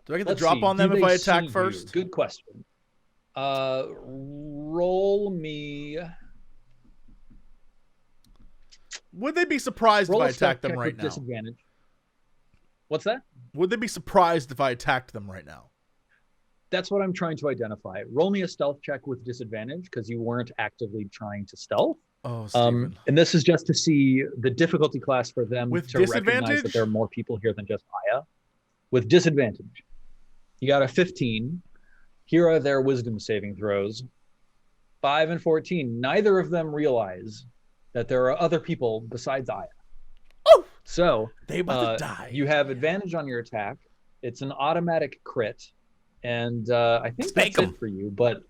Do I get the let's drop see, on do them if they I see attack you? first? Good question. Roll me. Would they be surprised Roll if I a stealth attack them check right with now? disadvantage. What's that? Would they be surprised if I attacked them right now? That's what I'm trying to identify. Roll me a stealth check with disadvantage because you weren't actively trying to stealth. Oh, Steven. And this is just to see the difficulty class for them With to recognize disadvantage? that there are more people here than just Aya. With disadvantage, you got a 15. Here are their wisdom saving throws. 5 and 14. Neither of them realize that there are other people besides Aya. Oh! So They about to die. you have advantage on your attack. It's an automatic crit. And I think Spank that's 'em. it for you, but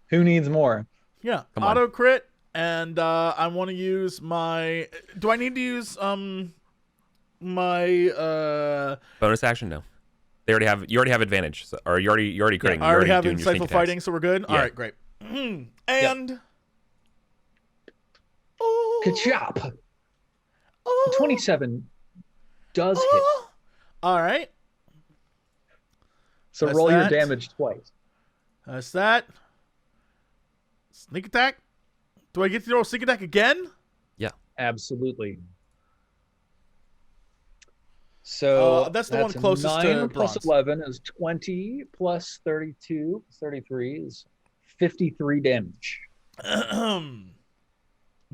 who needs more? Yeah, Come on. auto crit, and I want to use my. Do I need to use my Bonus action? No. They already have. You already have advantage, so, or you already critting. I already have doing your sneak insightful attacks. fighting, so we're good. All Yeah. right, great. And Good job. Oh, 27 does hit. oh. All right, So That's roll your that. damage twice. that's that. Sneak attack. Do I get to roll sneak attack again? Absolutely. So that's the one closest to 9 plus bronze. 11 is 20 plus 32 plus 33 is 53 damage.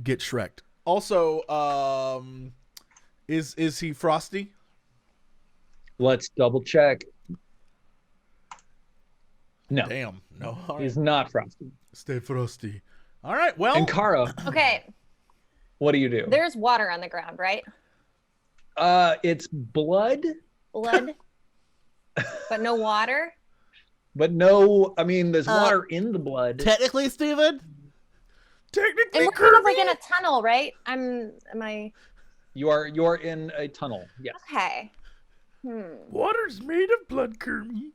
Get Shrek'd. Also, is he frosty? Let's double check. No, Damn, no. All right. he's not frosty. Stay frosty. All right, well. And Kara, Okay, what do you do? there's water on the ground, right? It's blood, Blood, but no water. but no, I mean, there's water in the blood. Technically, Steven? Technically, And we're kind of like in a tunnel, right? Am I? You're in a tunnel. Yes. Okay. Water's made of blood, Kirby.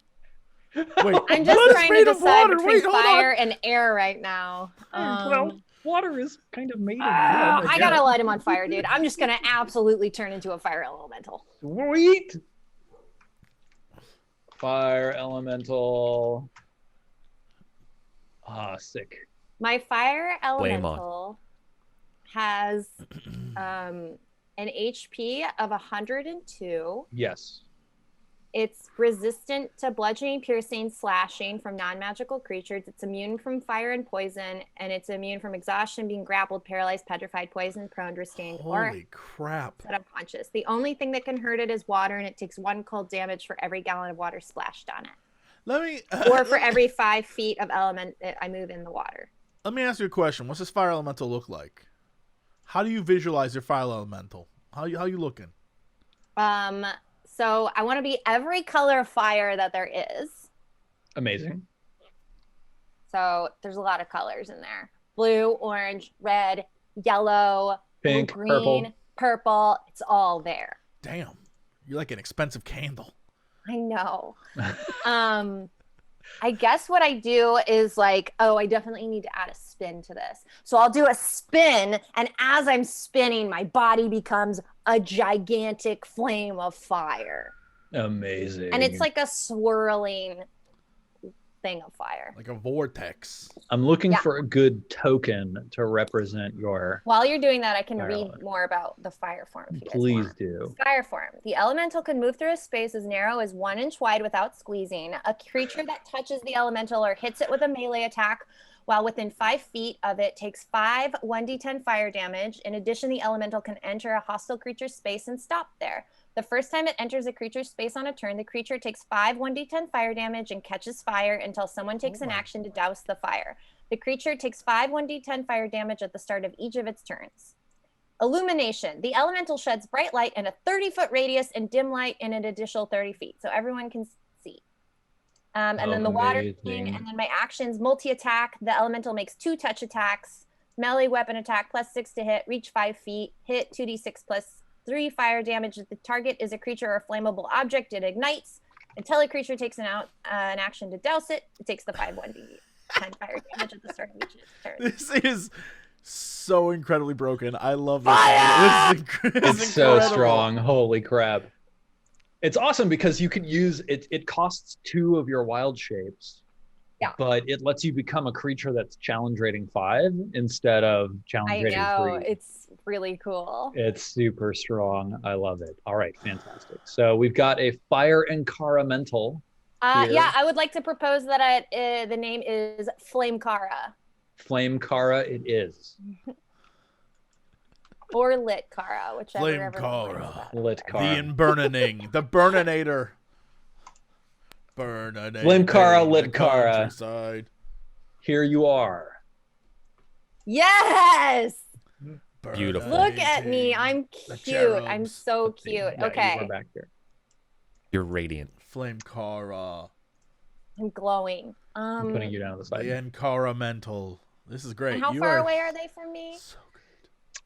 Wait, I'm just blood is trying to made of decide water. between Wait, hold fire on. and air right now. Well, water is kind of made of blood. I gotta light him on fire, dude. I'm just gonna absolutely turn into a fire elemental. Sweet. Fire elemental. Ah, sick. My fire Flame on. elemental has an HP of 102. Yes. It's resistant to bludgeoning, piercing, slashing from non-magical creatures. It's immune from fire and poison, and it's immune from exhaustion, being grappled, paralyzed, petrified, poisoned, prone, restrained, or Holy crap. set unconscious. The only thing that can hurt it is water, and it takes 1 cold damage for every gallon of water splashed on it, Let me or for every 5 feet of element that I move in the water. let me ask you a question. What's this fire elemental look like? How do you visualize your fire elemental? How you looking? So I want to be every color of fire that there is. Amazing. So there's a lot of colors in there: blue, orange, red, yellow, Pink, green, purple. It's all there. Damn, you're like an expensive candle. I know. I guess what I do is like, oh, I definitely need to add a spin to this. So I'll do a spin, and as I'm spinning, my body becomes a gigantic flame of fire. Amazing. And it's like a swirling thing of fire. Like a vortex. I'm looking Yeah. for a good token to represent your. While you're doing that, I can Fire read element. more about the fire form if you guys Please want. do. Fire form. The elemental can move through a space as narrow as 1 inch wide without squeezing. A creature that touches the elemental or hits it with a melee attack while within 5 feet of it takes 5 1d10 fire damage. In addition, the elemental can enter a hostile creature's space and stop there. The first time it enters a creature's space on a turn, the creature takes 5 1d10 fire damage and catches fire until someone takes an action to douse the fire. The creature takes 5 1d10 fire damage at the start of each of its turns. Illumination. The elemental sheds bright light in a 30-foot radius and dim light in an additional 30 feet. So everyone can see. And then the water thing, and then my actions, multi-attack. The elemental makes 2 touch attacks. Melee weapon attack +6 to hit, reach 5 feet, hit 2d6 +3 fire damage. If the target is a creature or a flammable object, it ignites. Until a creature takes an action to douse it, it takes the 5d10 fire damage at the start of each turn. This is so incredibly broken. I love this. It's so strong. Holy crap. It's awesome because you can use it. It costs 2 of your wild shapes. Yeah. But it lets you become a creature that's challenge rating 5 instead of challenge rating 3. I know. It's really cool. It's super strong. I love it. All right. Fantastic. So we've got a fire encaramental. Yeah, I would like to propose that the name is Flame Kara. Flame Kara it is. Or Lit Kara, whichever. Flame Kara. Lit Kara. The Inburninating. The Burninator. Burninator. Flame Kara, Lit Kara. Here you are. Yes! Beautiful. Look at me. I'm cute. I'm so cute. Yeah, okay. you are back here. You're radiant. Flame Kara. I'm glowing. I'm putting you down on the side. The Encaramental. This is great. And how far away are they from me? So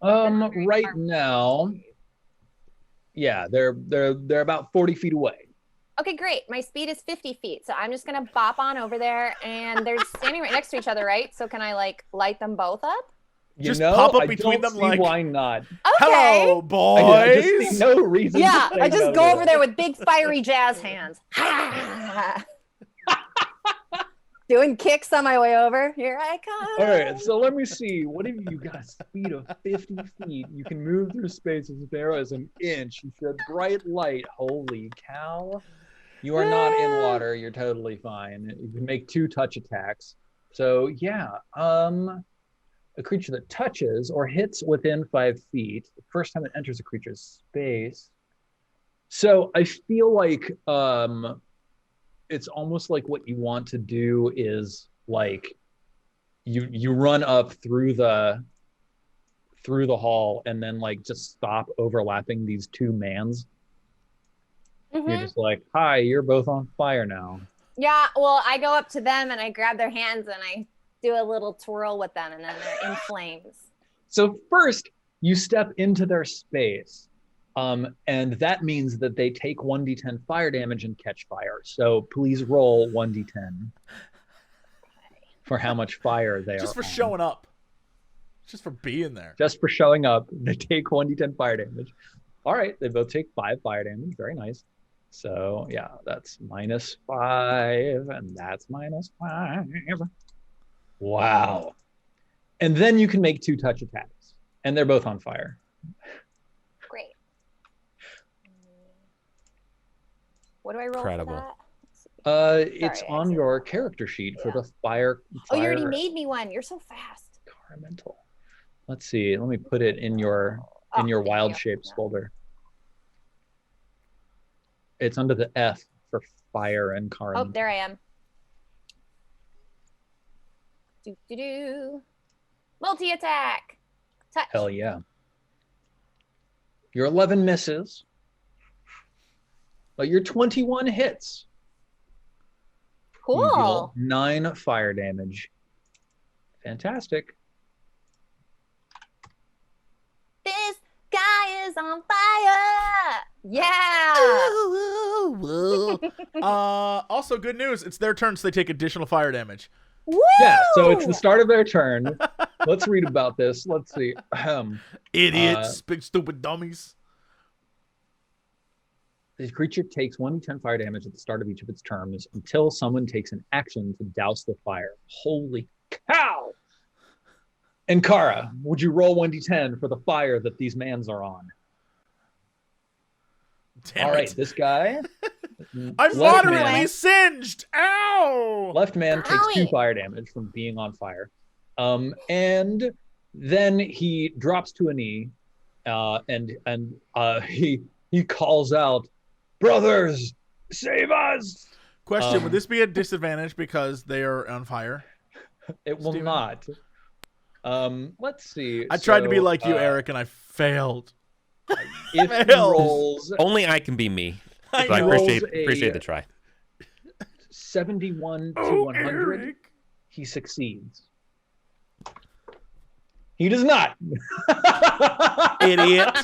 Right now, yeah, they're about 40 feet away. Okay, great. My speed is 50 feet, so I'm just gonna bop on over there, and they're standing right next to each other, right? So can I like light them both up? Just pop up between them, like, why not? Okay. Hello, boys. I just see no reason. Yeah, to say I just no go to over it. there with big fiery jazz hands. Doing kicks on my way over. Here I come. All right, so let me see. What if you got a speed of 50 feet? You can move through space as narrow as an inch. You shed bright light. Holy cow. You are not in water. You're totally fine. You can make 2 touch attacks. So, yeah. A creature that touches or hits within 5 feet, the first time it enters a creature's space. So I feel like it's almost like what you want to do is like you run up through the hall and then like just stop overlapping these 2 mans. Mm-hmm. You're just like, hi, you're both on fire now. Yeah, well, I go up to them and I grab their hands and I do a little twirl with them, and then they're in flames. So first, you step into their space, and that means that they take 1d10 fire damage and catch fire. So please roll 1d10 for how much fire they are. Just for on. showing up. Just for being there. Just for showing up, they take 1d10 fire damage. All right, they both take 5 fire damage. Very nice. So yeah, that's -5, and that's -5. Wow. And then you can make 2 touch attacks, and they're both on fire. Great. What do I roll Incredible. for that? It's Sorry, on your character sheet for the fire. Oh, you already made me one. You're so fast. Environmental. Let's see. Let me put it in your Thank wild you. shapes folder. It's under the F for fire and Oh, environmental. there I am. Multi-attack. Touch. Hell yeah. Your 11 misses, but your 21 hits. You deal Cool. 9 fire damage. Fantastic. This guy is on fire. Yeah. Also, good news. It's their turn, so they take additional fire damage. Woo! Yeah, so it's the start of their turn. Let's read about this. Let's see. Idiots. Big stupid dummies. The creature takes 1d10 fire damage at the start of each of its turns until someone takes an action to douse the fire. Holy cow! And Kara, would you roll 1d10 for the fire that these mans are on? Damn All right, it. this guy. I'm left moderately man- singed. Ow! Left man takes 2 Owie. fire damage from being on fire. And then he drops to a knee and he calls out, "Brothers, save us!" Question, would this be a disadvantage because they are on fire? It will Steven? not. Let's see. I tried to be So, like you, Eric, and I failed. If he Failed. rolls Only I can be me. I So I know. appreciate the try. 71 to Oh, 100, Eric. he succeeds. He does not. Idiot.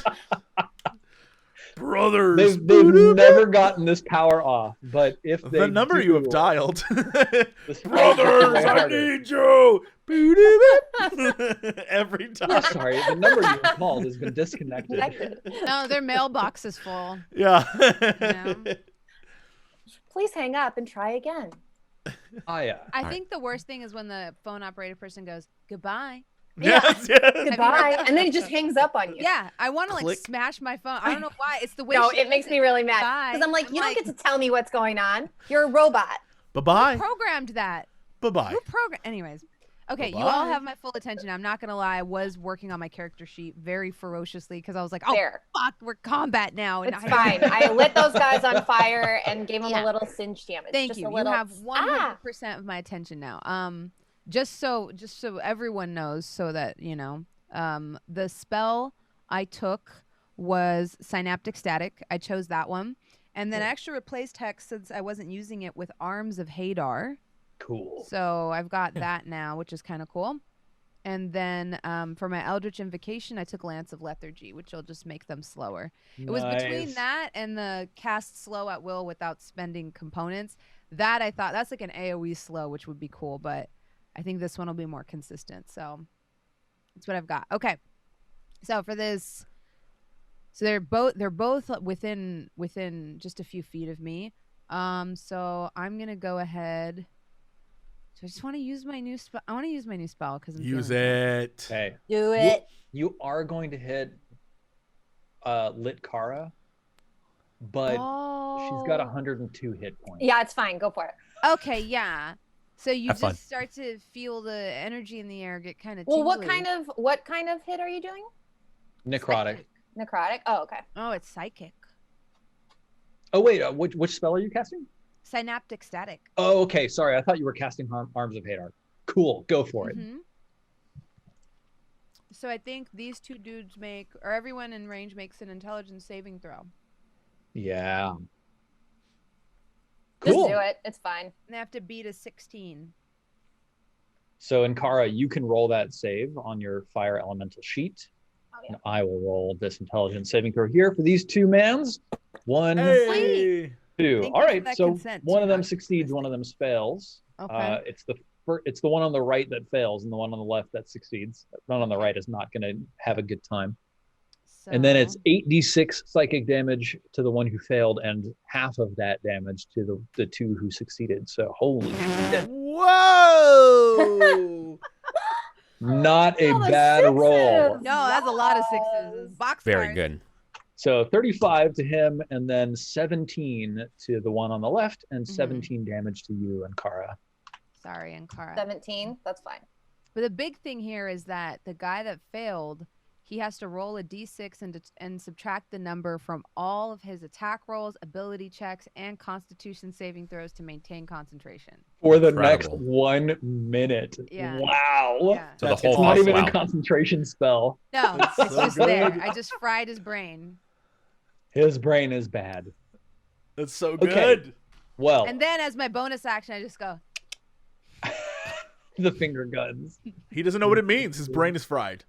Brothers. They've never gotten this power off, but if they The number you have do, dialed. the spell Brothers, gets way I harder. need you. Every time. Yeah, sorry, the number you have called has been disconnected. Connected. No, their mailbox is full. Yeah. Please hang up and try again. Ah, yeah. I think the worst thing is when the phone operator person goes, goodbye. Yes, yes. Goodbye. And then he just hangs up on you. Yeah, I want to like Click. smash my phone. I don't know why. It's the way No, she it makes me really mad. Bye. Because I'm like, I'm you like- don't get to tell me what's going on. You're a robot. Bye-bye. programmed that. Bye-bye. Who programmed? Anyways. Okay, you all Bye-bye. have my full attention. I'm not going to lie. I was working on my character sheet very ferociously because I was like, oh, Fair. fuck, we're combat now. And It's fine. I lit those guys on fire and gave them Yeah. a little singe damage. Thank just you. A little... You have 100% of my attention now. Just so everyone knows, so that you know, the spell I took was synaptic static. I chose that one, and then I actually replaced hex since I wasn't using it with arms of Hadar. Cool. So I've got that now, which is kind of cool. And then for my Eldritch Invocation, I took Lance of Lethargy, which will just make them slower. It was between that and the cast slow at will without spending components. That I thought, that's like an AoE slow, which would be cool, but I think this one will be more consistent. So that's what I've got. Okay. So for this, so they're both within just a few feet of me. So I'm going to go ahead. So I just want to use my new spell. I want to use my new spell because I'm Use feeling it. Okay. Do it. You are going to hit Lit Kara, but she's got 102 hit points. Yeah, it's fine. Go for it. Okay, yeah. So you Have just fun. start to feel the energy in the air get kind of Well, what kind of hit are you doing? Necrotic. Necrotic. Oh, okay. Oh, it's psychic. Oh wait, which spell are you casting? Synaptic static. Oh, okay. Sorry, I thought you were casting Arms of Hadar. Cool, go for it. Mhm. So I think these two dudes or everyone in range makes an intelligence saving throw. Yeah. Just Cool. do it. It's fine. And they have to beat a 16. So Ankara, you can roll that save on your fire elemental sheet. Oh, yeah. And I will roll this intelligence saving throw here for these two mans. One, Hey. two. Thank All you for right. that So consent, one too, of them not succeeds, one of them fails. Okay. It's the one on the right that fails, and the one on the left that succeeds. The one on the right is not going to have a good time. And then it's 8d6 psychic damage to the one who failed, and half of that damage to the two who succeeded. So holy shit. Whoa. Not a Oh, the bad roll. sixes. No, that's a lot of sixes. Box Very card. good. So 35 to him, and then 17 to the one on the left, and Mhm. 17 damage to you and Kara. Sorry, Ankara. 17. That's fine. But the big thing here is that the guy that failed, he has to roll a d6 and subtract the number from all of his attack rolls, ability checks, and constitution saving throws to maintain concentration. For the Incredible. next 1 minute. Yeah. Wow. Yeah. So That's the whole It's not house, even wow. a concentration spell. No, That's it's so just there. good. I just fried his brain. His brain is bad. That's so Okay. good. Well, And then as my bonus action, I just go, the finger guns. He doesn't know what it means. His brain is fried.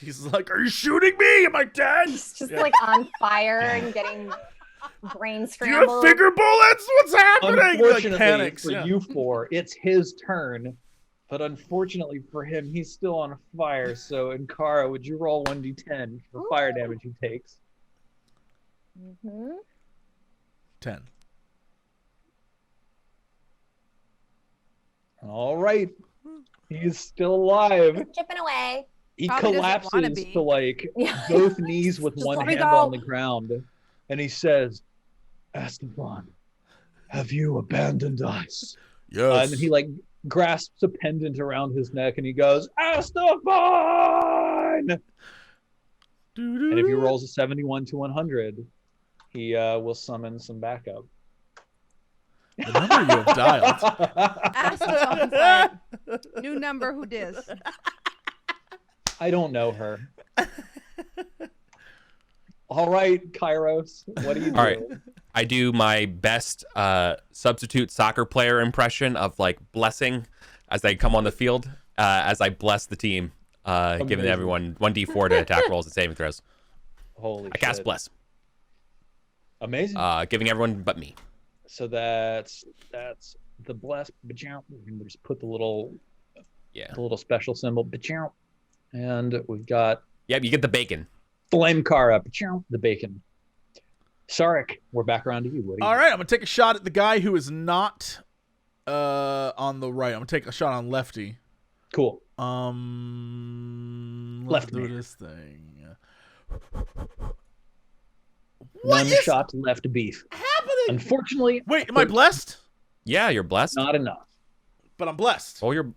He's like, "Are you shooting me? Am I dead? He's just Yeah. like on fire and getting brain Do you have scrambled. finger bullets? What's happening?" He, like, Unfortunately panics. for Yeah. you four, it's his turn. But unfortunately for him, he's still on fire. So, Ankara, would you roll 1d10 for fire damage he takes? Mhm. 10. All right. He's still alive. Chipping away. He Probably doesn't wanna collapses be. to like Yeah. both knees with Just one let me hand go. on the ground. And he says, Esteban, have you abandoned us? Yes. And then he like grasps a pendant around his neck and he goes, Esteban! And if he rolls a 71 to 100, he will summon some backup. The number you have dialed. Ask the phone, like, new number, who dis? I don't know her. All right, Kairos, what do you do? All right. I do my best substitute soccer player impression of like blessing as they come on the field, as I bless the team, giving everyone 1d4 to attack rolls and saving throws. Holy I cast shit. bless. Amazing. Giving everyone but me. So that's the bless. We just put the little special symbol. And we've got Yep, you get the bacon. Flame Kara, the bacon. Sarek, we're back around to you. What do you All right, I'm gonna take a shot at the guy who is not on the right. I'm gonna take a shot on Lefty. Cool. Let's do this thing. One shot left beef. Happening? Unfortunately, Wait, am I blessed? Yeah, you're blessed. not enough. But I'm blessed. Oh, You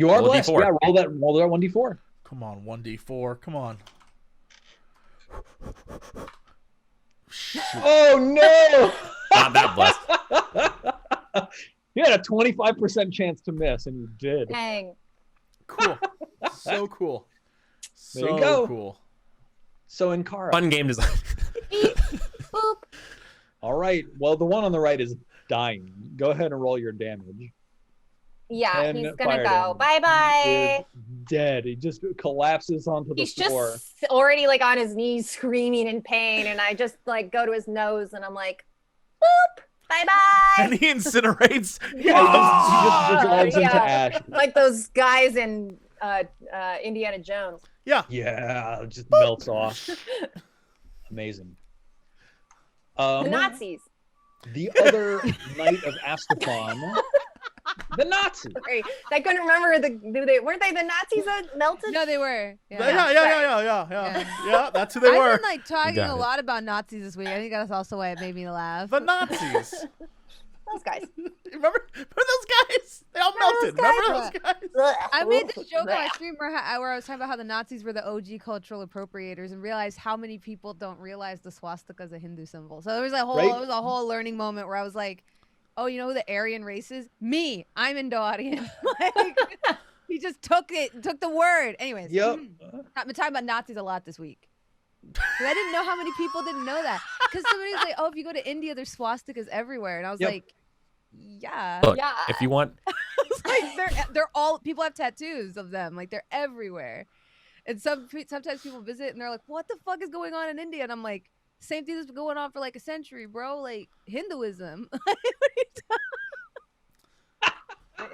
are Roll a blessed. D4. Yeah, roll that 1d4. Come on, 1d4. Come on. Shit. Oh no! not that blessed. You had a 25% chance to miss, and you did. Dang. Cool. So cool. There you So go. cool. So in Kara. Fun game design. Beep. Boop. All right. Well, the one on the right is dying. Go ahead and roll your damage. Yeah, 10 he's fire gonna go. damage. Bye-bye. Is dead. He just collapses onto the He's floor. just already like on his knees screaming in pain, and I just like go to his nose and I'm like, boop, bye-bye. And he incinerates. He just dissolves into Yeah. ash. Like those guys in Indiana Jones. Yeah. Yeah, it just melts off. Amazing. The Nazis. The other Knight of Astafon. The Nazis. Sorry, I couldn't remember weren't they the Nazis that melted? No, they were. Yeah. That's who they I've were. been like talking Got a it. lot about Nazis this week. I think that's also why it made me laugh. The Nazis. Those guys. Remember those guys? They all melted. guys? Remember those guys? I made this joke on my stream where I was talking about how the Nazis were the OG cultural appropriators and realized how many people don't realize the swastika is a Hindu symbol. So there was a whole Right. it was a whole learning moment where I was like, oh, you know who the Aryan race is? Me. I'm Indo-Aryan. Like, he just took the word. Anyways, Yep. I've been talking about Nazis a lot this week. 'Cause I didn't know how many people didn't know that. Because somebody's like, oh, if you go to India, there's swastikas everywhere. And I was Yep. like, yeah. Look, Yeah. if you want, It's like they're all people have tattoos of them, like they're everywhere. And sometimes people visit and they're like, "What the fuck is going on in India?" And I'm like, "Same thing that's been going on for like a century, bro. Like Hinduism." What are you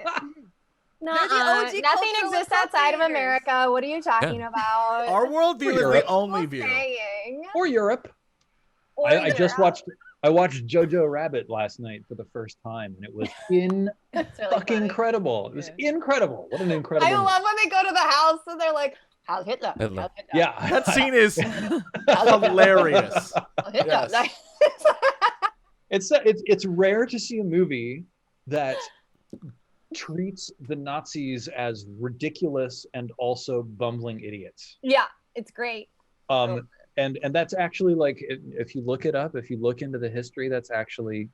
talking- They're the OG Nothing cultural exists outside of appropriators. America. What are you talking about? Our worldview is Europe. the only view. Saying. Or Europe. Or I either. just watched Jojo Rabbit last night for the first time, and it was It's really fucking funny. incredible. It was Yeah. incredible. What an incredible. I love when they go to the house and they're like, "How's Hitler? Hitler. How's Hitler? Yeah. That scene is hilarious. How's Hitler?" Yes. It's rare to see a movie that treats the Nazis as ridiculous and also bumbling idiots. Yeah, it's great. And that's actually like if you look it up, if you look into the history, that's actually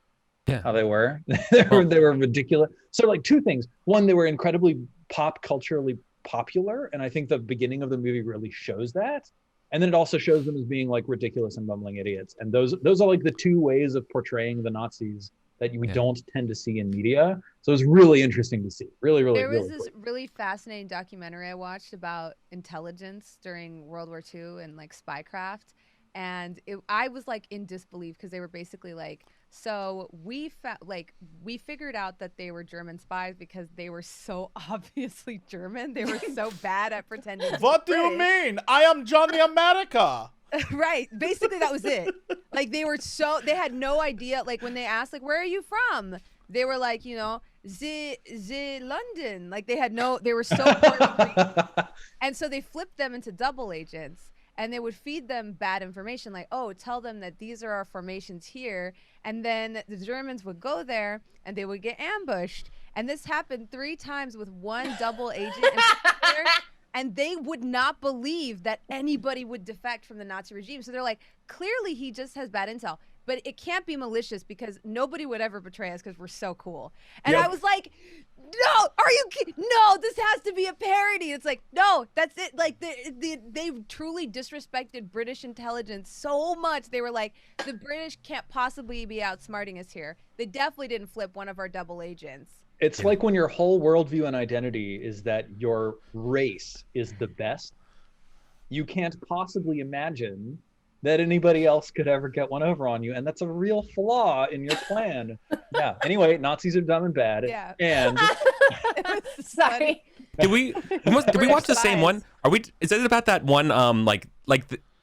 how they were. They were ridiculous. So like two things. One, they were incredibly culturally popular, and I think the beginning of the movie really shows that. And then it also shows them as being like ridiculous and bumbling idiots. And those are like the two ways of portraying the Nazis that we don't tend to see in media. So it was really interesting to see. Really, There was really this cool. really fascinating documentary I watched about intelligence during World War II and like spycraft, and I was like in disbelief because they were basically like, so we figured out that they were German spies because they were so obviously German. They were so bad at pretending. to be What do you British. mean? I am Johnny America. Right. Basically, that was it. Like they had no idea. Like when they asked, like, where are you from? They were like, you know, the London. Like they were so bored of reading. And so they flipped them into double agents, and they would feed them bad information, like, oh, tell them that these are our formations here. And then the Germans would go there and they would get ambushed. And this happened 3 times with one double agent. And they would not believe that anybody would defect from the Nazi regime. So they're like, clearly he just has bad intel. but it can't be malicious because nobody would ever betray us because we're so cool. And Yep. I was like, no, are you kidding? No, this has to be a parody. It's like, no, that's it. Like they truly disrespected British intelligence so much. They were like, the British can't possibly be outsmarting us here. They definitely didn't flip one of our double agents. It's like when your whole worldview and identity is that your race is the best. You can't possibly imagine that anybody else could ever get one over on you, and that's a real flaw in your plan. Yeah. Anyway, Nazis are dumb and bad. Yeah. And Sorry. Did we watch the same one? Is it about that one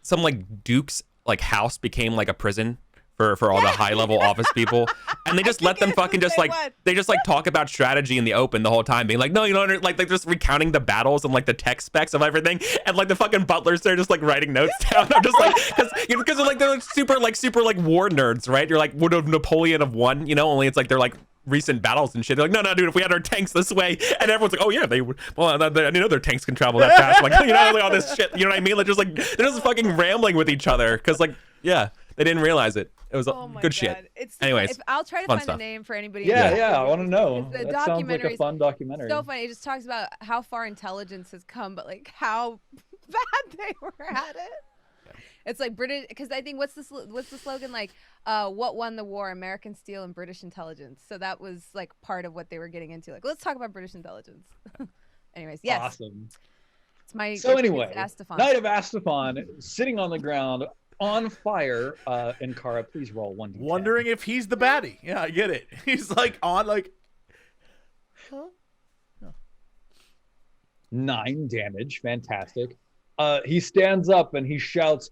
some duke's like house became like a prison for all the high level office people, and they just let them fucking just like they just like talk about strategy in the open the whole time, being like, no, you don't like they're just recounting the battles and like the tech specs of everything, and like the fucking butlers they're just like writing notes down. I'm just like, because they're like super war nerds, right? You're like, would have Napoleon have won? You know, only it's like they're like recent battles and shit. They're like, no, dude, if we had our tanks this way, and everyone's like, oh yeah, they would. Well, their tanks can travel that fast. Like, you know, like all this shit. You know what I mean? Like, just like they're just fucking rambling with each other because like, yeah, they didn't realize it. It was good shit. Anyways, I'll try to find the name for anybody. Yeah, I want to know. The that sounds like a fun documentary. So funny. It just talks about how far intelligence has come, but like how bad they were at it. It's like British, because I think what's the slogan, like what won the war, American steel and British intelligence. So that was like part of what they were getting into. Like, let's talk about British intelligence. Anyways, yes. Awesome. It's my anyway, Astafon. Knight of Astafon sitting on the ground on fire. And Kara, please roll 1d10. Wondering if he's the baddie. Yeah, I get it. He's like on like. Huh? No. 9 damage. Fantastic. He stands up and he shouts,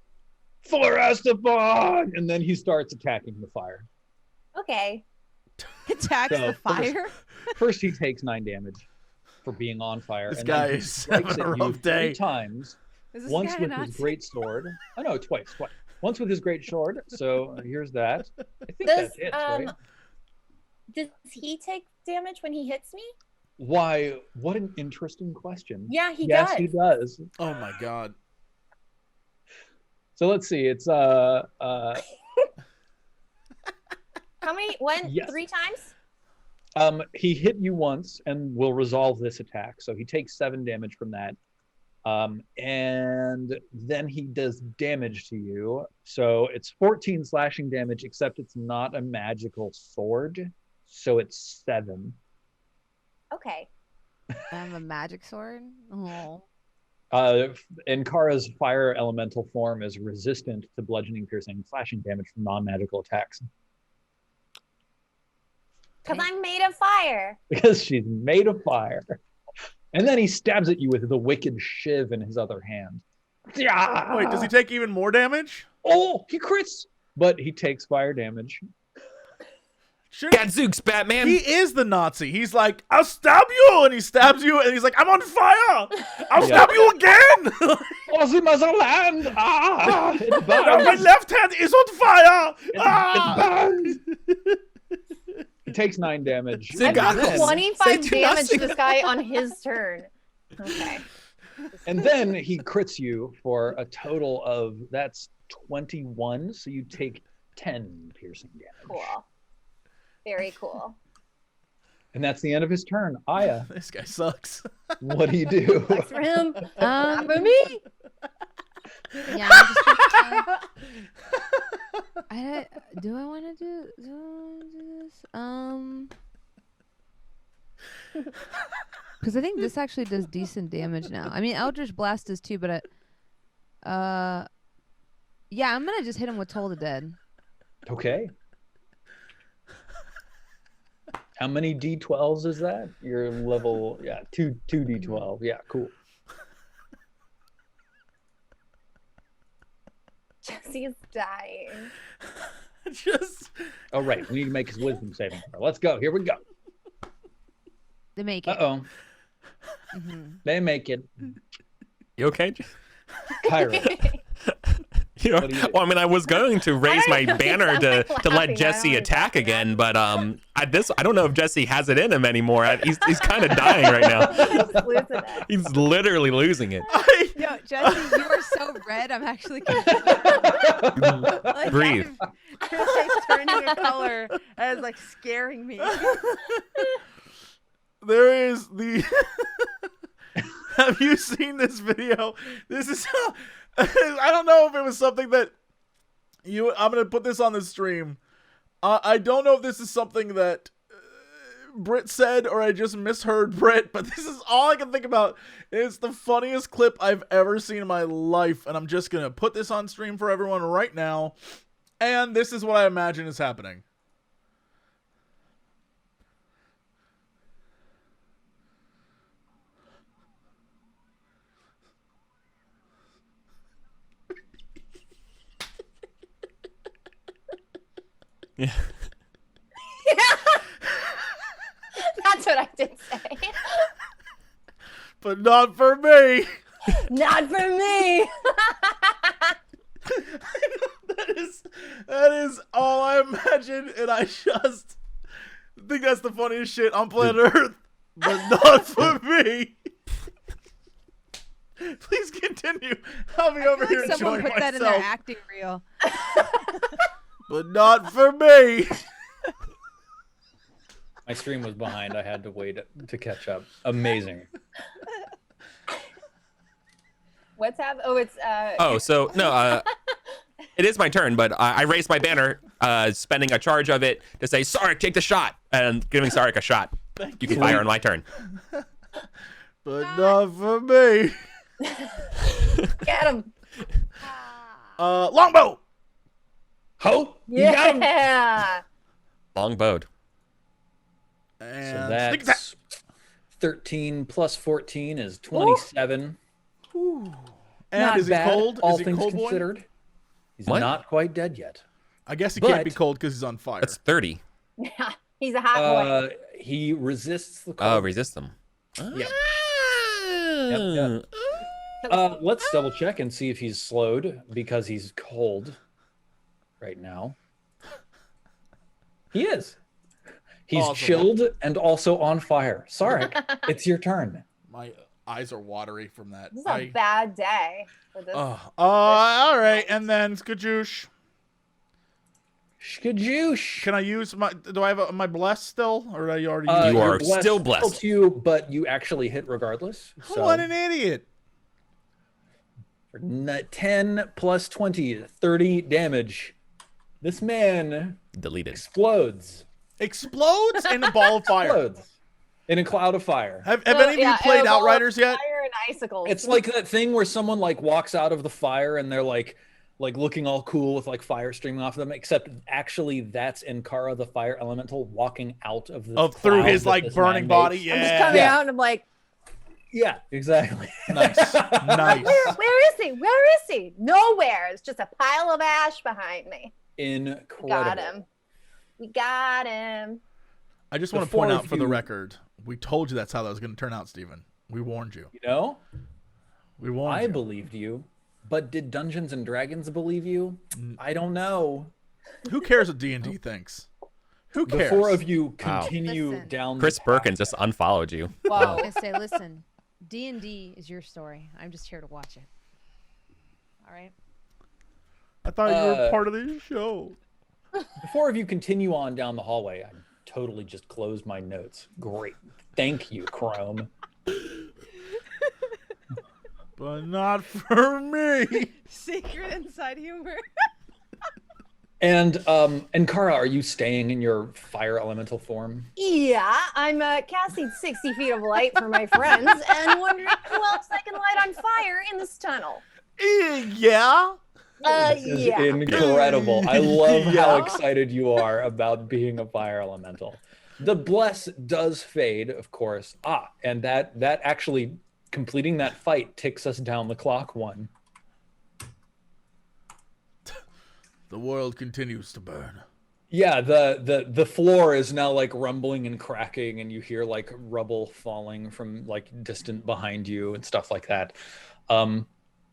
"For Astafon!" And then he starts attacking the fire. Okay. Attacks the fire? First, he takes 9 damage for being on fire. This and guy then he is strikes having a at you rough day. 3 times. Once with his great sword. Oh no, twice. Once with his great sword. So here's that. I think that hits, right? Does he take damage when he hits me? Why? What an interesting question. Yeah, he does. Yes, he does. Oh my god. So let's see. It's How many? When? Yes. 3 times? He hit you once and will resolve this attack. So he takes 7 damage from that. And then he does damage to you. So it's 14 slashing damage, except it's not a magical sword. So it's 7. Okay. I have a magic sword? Oh. And Kara's fire elemental form is resistant to bludgeoning, piercing, slashing damage from non-magical attacks. Because I'm made of fire. Because she's made of fire. And then he stabs at you with the wicked shiv in his other hand. Wait, does he take even more damage? Oh, he crits! But he takes fire damage. Gadzooks, Batman. He is the Nazi. He's like, I'll stab you! And he stabs you, and he's like, I'm on fire! I'll stab you again! Oh, the motherland! Ah! It burns! My left hand is on fire! It burns! He takes 9 damage. I Goggles. did 25 Say damage to nothing. this guy on his turn. Okay. And then he crits you for a total of, that's 21, so you take 10 piercing damage. Cool. Very cool. And that's the end of his turn. Aya, This guy sucks. what do you do? Sucks for him. Not for me. Yeah, I'm just do I want to do this? Because I think this actually does decent damage now. I mean, Eldritch Blast does too, but yeah, I'm gonna just hit him with Toll the Dead. Okay. How many D12s is that? Your level, yeah, two D12. Yeah, cool. Jesse's dying. Just Oh, right. We need to make his wisdom saving throw. Let's go. Here we go. They make it. Uh-oh. They make it. You okay? Kyra. What do you do? Well, I mean, I was going to raise my don't know, banner he's to like let laughing. Jesse I don't attack know. again, but I don't know if Jesse has it in him anymore. He's kind of dying right now. Just losing it. He's literally losing it. Yo, Jesse, you are so red. I'm actually confused. Like, Breathe. Your face turning a color is like scaring me. There is the. Have you seen this video? This is. I don't know if it was something that you. I'm gonna put this on the stream. I don't know if this is something that Britt said or I just misheard Britt, but this is all I can think about. It's the funniest clip I've ever seen in my life, and I'm just gonna put this on stream for everyone right now. And this is what I imagine is happening. Yeah. That's what I did say. But not for me. Not for me. That is all I imagine, and I just think that's the funniest shit on planet Earth. But not for me. Please continue. I'll be over here Like someone enjoying put that in their myself. acting reel. But not for me. My stream was behind. I had to wait to catch up. Amazing. What's happening? Oh, it's Oh, so no, it is my turn, but I raised my banner, spending a charge of it to say, Sarek, take the shot, and giving Sarek a shot. You can fire on my turn. But not for me. get him. Longbow. Ho! You got him. Yeah. Long bowed. And So sneak attack. that's 13 plus 14 is 27. And Not is he bad, cold? all Is he things cold boy? considered. He's What? not quite dead yet. I guess he can't be But- cold because he's on fire. That's 30. Yeah. He's a hot boy. He resists the Oh, cold. resist them. Yep. Ah. Yep. Let's double check and see if he's slowed because he's cold right now. He is. He's Awesome. chilled and also on fire. Sarek, it's your turn. My eyes are watery from that. This is a bad day for this. All right, and then Skajoosh. Skajoosh. Can I use my? Do I have my bless still, or did I already? You use You're are still blessed. helps you, but you actually hit regardless. So What an idiot! 10 plus 20, 30 damage. This man Deleted. explodes. Explodes in a ball of fire. Explodes in a cloud of fire. Have So, any of yeah, you played a ball of Outriders yet? Fire and icicles. It's like that thing where someone like walks out of the fire and they're like looking all cool with like fire streaming off of them, except actually that's Inkara, the fire elemental, walking out of the Through cloud his that like this burning man body. makes. Yeah. I'm just coming Yeah. out and I'm like, Yeah, exactly. Nice. Nice. where is he? Where is he? Nowhere. It's just a pile of ash behind me. Incredible. Got him. We got him. I just want to Before point out for the you- record, we told you that's how that was going to turn out, Steven. We warned you. You know, We warned I you. believed you, but did Dungeons and Dragons believe you? I don't know. Who cares what D&D thinks? Who The cares? four of you Wow. continue Listen. down. Chris the path. Perkins just unfollowed you. Whoa. I say, listen, D&D is your story. I'm just here to watch it. All right. I thought you were Uh, part of this show. The four of you continue on down the hallway. I totally just closed my notes. Great. Thank you, Chrome. But not for me. Secret inside humor. And Kara, are you staying in your fire elemental form? Yeah, I'm casting 60 feet of light for my friends and wondering who else I can light on fire in this tunnel. Yeah. This is Yeah. incredible. I love how Yeah. excited you are about being a fire elemental. The bless does fade, of course. And that actually completing that fight ticks us down the clock one. The world continues to burn. Yeah, the floor is now like rumbling and cracking, and you hear like rubble falling from like distant behind you and stuff like that.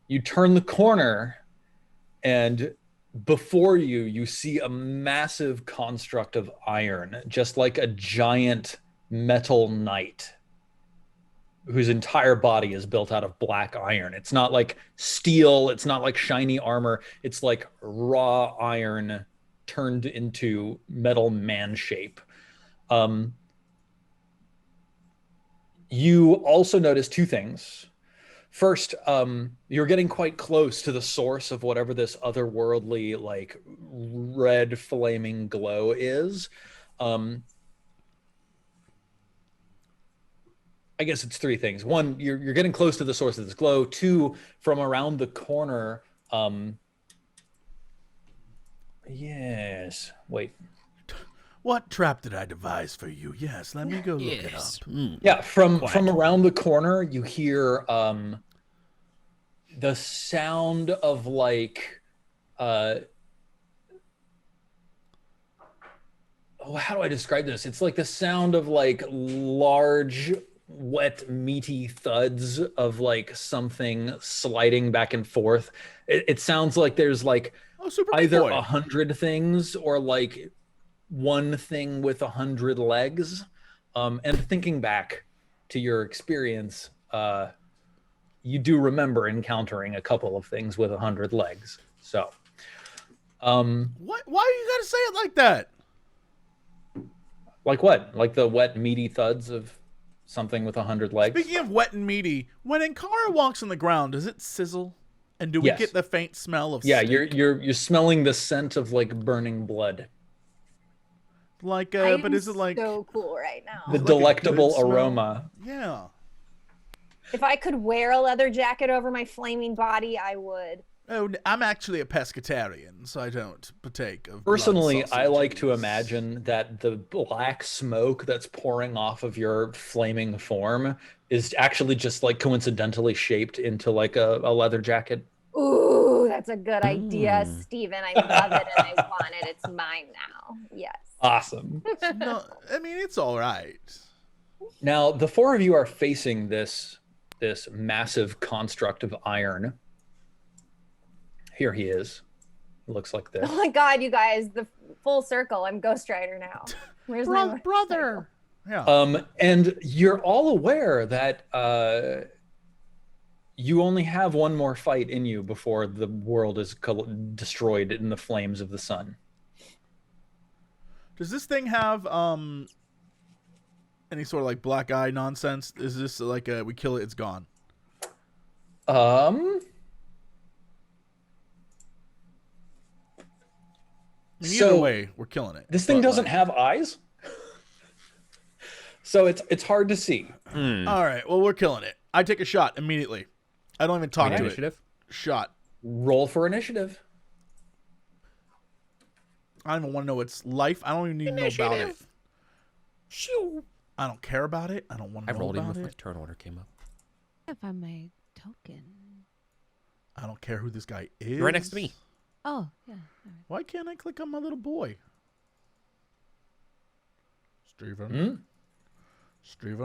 You turn the corner, And before you, you see a massive construct of iron, just like a giant metal knight whose entire body is built out of black iron. It's not like steel, it's not like shiny armor, it's like raw iron turned into metal man shape. You also notice two things. First, you're getting quite close to the source of whatever this otherworldly, like, red flaming glow is. I guess it's three things. One, you're getting close to the source of this glow. Two, from around the corner, yes, wait. What trap did I devise for you? Yes, let me go look it up. Yeah, from around the corner, you hear the sound of like how do I describe this? It's like the sound of like large, wet, meaty thuds of like something sliding back and forth. It sounds like there's like either 100 things or like one thing with 100 legs. And thinking back to your experience, you do remember encountering a couple of things with 100 legs. So, Why you gotta say it like that? Like what? Like the wet, meaty thuds of something with 100 legs? Speaking of wet and meaty, when Ankara walks on the ground, does it sizzle? And do we get the faint smell of steak? you're smelling the scent of like burning blood. Like, but is it like so cool right now? The delectable aroma. Yeah. If I could wear a leather jacket over my flaming body, I would. Oh, I'm actually a pescatarian, so I don't partake of Personally, blood I like to sausages. imagine that the black smoke that's pouring off of your flaming form is actually just like coincidentally shaped into like a leather jacket. Ooh, that's a good idea, Steven. I love it and I want it. It's mine now. Yes. Awesome. No, I mean, it's all right. Now, the four of you are facing this massive construct of iron. Here he is. It looks like this. Oh my God, you guys, the full circle. I'm Ghost Rider now. Where's my brother? Yeah. And you're all aware that you only have one more fight in you before the world is destroyed in the flames of the sun. Does this thing have any sort of like black eye nonsense? Is this like we kill it, it's gone? I mean, either way, we're killing it. This thing doesn't have eyes, so it's hard to see. All right, well, we're killing it. I take a shot immediately. I don't even talk to Initiative? it. Shot. Roll for initiative. I don't even want to know its life. I don't even need to know about it. Shoo. I don't care about it. I don't want I to know rolled in about with my it. turn order came up. If I my token. I don't care who this guy is. You're right next to me. Oh, yeah. Why can't I click on my little boy? Steven,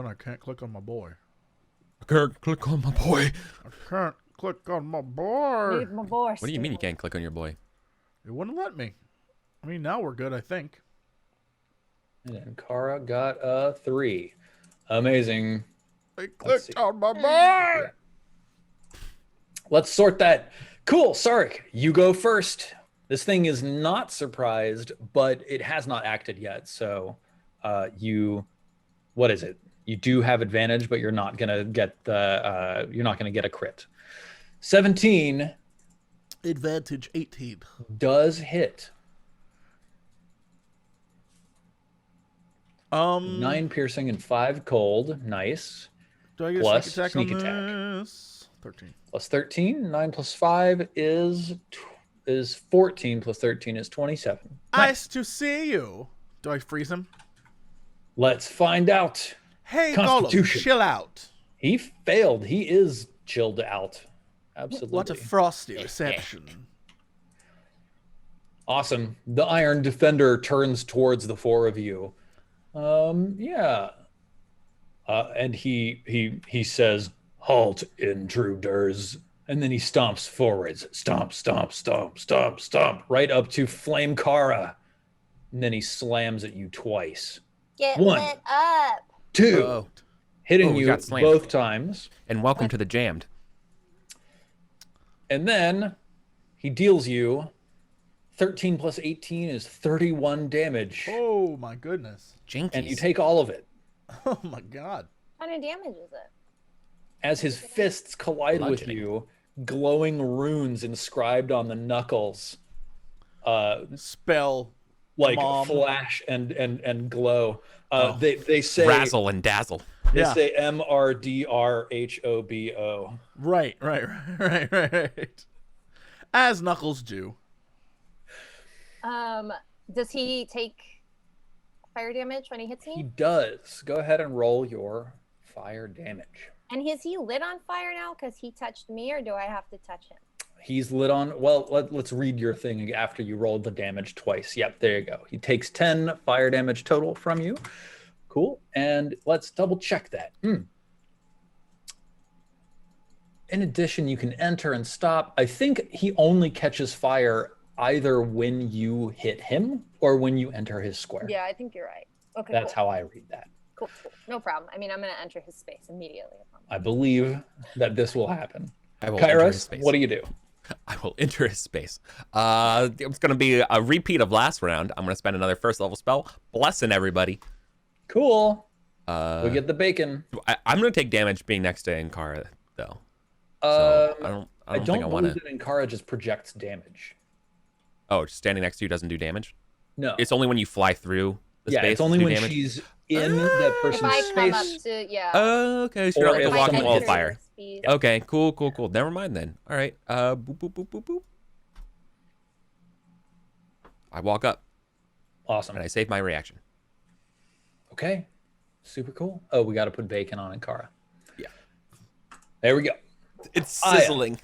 I can't click on my boy. I can't click on my boy. I can't click on my boy. Need my boy. What do you mean you can't click on your boy? It wouldn't let me. I mean, now we're good, I think. And then Kara got a 3. Amazing. I Let's clicked see. on my boy. Let's sort that. Cool, Sark, you go first. This thing is not surprised, but it has not acted yet. So what is it? You do have advantage, but you're not gonna get a crit. 17 Advantage 18. does hit. 9 piercing and 5 cold. Nice. Do I get Plus a sneak sneak attack attack. on this? 13. Plus 13. 9 plus 5 is 14. Plus 13 is 27. Nice to see you. Do I freeze him? Let's find out. Hey, Gollum, Constitution. chill out. He failed. He is chilled out. Absolutely. What a frosty reception. Awesome. The Iron Defender turns towards the four of you. Yeah. And he says, "Halt, intruders," And then he stomps forwards. Stomp, stomp, stomp, stomp, stomp. Right up to Flame Kara. And then he slams at you twice. Get 1, lit up. 2. Oh. Hitting we you got slammed. both times. And welcome to the jammed. And then he deals you 13 plus 18 is 31 damage. Oh my goodness. Jinkies. And you take all of it. Oh my god. What kind of damage is it? As his fists collide with Bludgeoning. you, glowing runes inscribed on the knuckles Spell. like Mom. flash and glow. Oh. They say Razzle and dazzle. they Yeah. say MRDRHOBO. Right. As Knuckles do. Does he take fire damage when he hits He me? does. Go ahead and roll your fire damage. And is he lit on fire now because he touched me, or do I have to touch him? He's lit on. Well, let's read your thing after you rolled the damage twice. Yep, there you go. He takes 10 fire damage total from you. Cool. And let's double check that. In addition, you can enter and stop. I think he only catches fire either when you hit him or when you enter his square. Yeah, I think you're right. Okay, That's cool. how I read that. Cool. No problem. I mean, I'm going to enter his space immediately. I believe that this will happen. I will enter his Kairos, space. what do you do? I will enter his space. It's going to be a repeat of last round. I'm going to spend another first level spell. Blessing everybody. Cool. We get the bacon. I'm going to take damage being next to Inkara, though. So I don't think I want believe to. that Inkara just projects damage. Oh, just standing next to you doesn't do damage? No. It's only when you fly through the space. it's only do when damage? she's in that If person's I come up space. to, yeah. Oh, okay. So you're Or not like if a walking someone wall of hits fire. Speed. Okay, cool. Never mind then. All right. Boop, boop, boop, boop, boop. I walk up Awesome. and I save my reaction. Okay. Super cool. Oh, we got to put bacon on Inkara. Yeah. There we go. It's Aya. sizzling.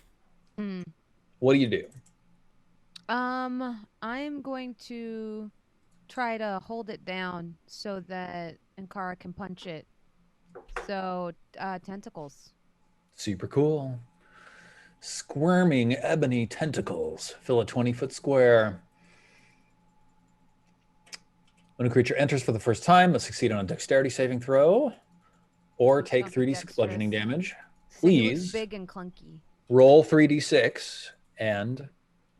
What do you do? I'm going to try to hold it down so that Ankara can punch it. So, tentacles. Super cool. Squirming ebony tentacles fill a 20-foot square. When a creature enters for the first time, must succeed on a dexterity saving throw or take Not 3d6 dexterous. bludgeoning damage. So it looks Please big and clunky. roll 3d6, and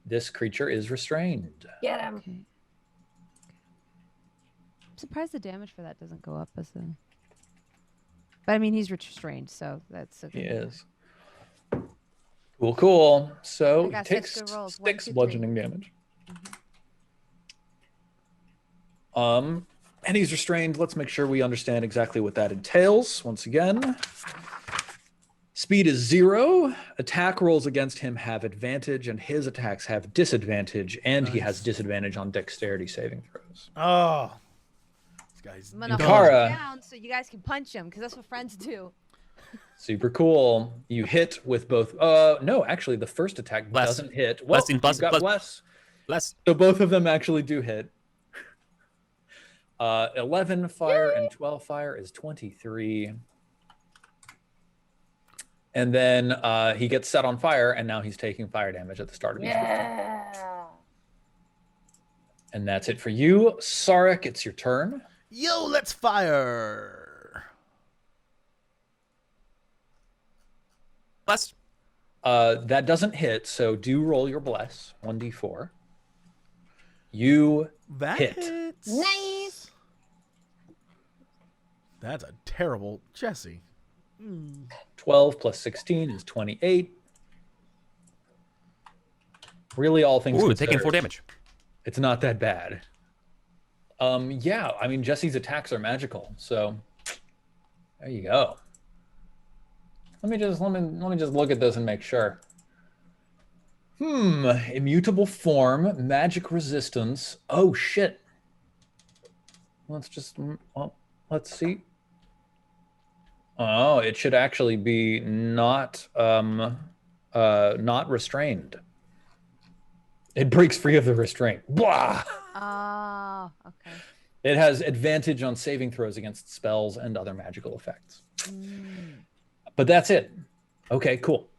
this creature is restrained. Get him. Okay. I'm surprised the damage for that doesn't go up as a. But I mean, he's restrained, so that's okay. He is. Cool. I So he got takes 6 good rolls. 1, 6 2, 3. bludgeoning damage. And he's restrained. Let's make sure we understand exactly what that entails. Once again, speed is 0. Attack rolls against him have advantage, and his attacks have disadvantage, and he has disadvantage on dexterity saving throws. Oh. This guy's I'm gonna Kara. hold him down so you guys can punch him, because that's what friends do. Super cool. You hit with both. No, actually, the first attack Bless. doesn't hit. Well, Blessing, you've bless, got bless. bless. Less. So both of them actually do hit. 11 fire and 12 fire is 23. And then he gets set on fire, and now he's taking fire damage at the start of each turn. Yeah. And that's it for you. Sarek, it's your turn. Yo, let's fire. Less. That doesn't hit, so do roll your bless. 1d4. You That hit. hits. Nice. That's a terrible Jesse. 12 plus 16 is 28. Really, all things Ooh, considered, taking 4 damage. it's not that bad. Yeah, I mean, Jesse's attacks are magical, so there you go. Let me just look at this and make sure. Immutable form, magic resistance. Oh shit. Let's see. Oh, it should actually be not restrained. It breaks free of the restraint. Blah! Oh, okay. It has advantage on saving throws against spells and other magical effects. But that's it. Okay, cool.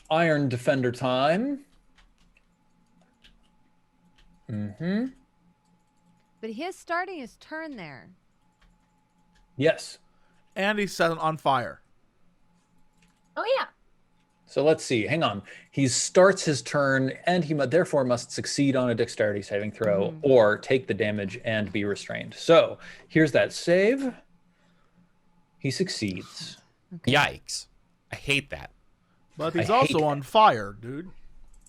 Iron Defender time. Mm-hmm. But he is starting his turn there. Yes. And he's set on fire. Oh yeah. So let's see. Hang on. He starts his turn, and he therefore must succeed on a dexterity saving throw or take the damage and be restrained. So here's that save. He succeeds. Okay. Yikes. I hate that. But he's I hate also on fire, dude.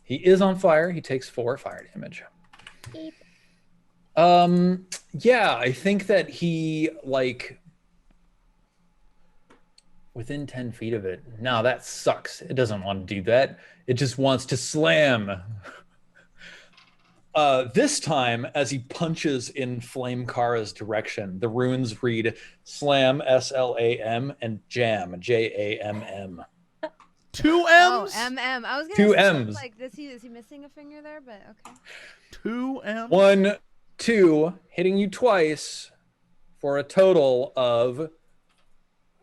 He is on fire. He takes 4 fire damage. Beep. Yeah, I think that he, like, within 10 feet of it. No, that sucks. It doesn't want to do that. It just wants to slam. This time, as he punches in Flame Kara's direction, the runes read Slam, S-L-A-M, and Jam, J-A-M-M. 2 Oh, M's? M. I was gonna 2 say, M's. like, is he missing a finger there? But okay. 2 M's? 1, 2, hitting you twice for a total of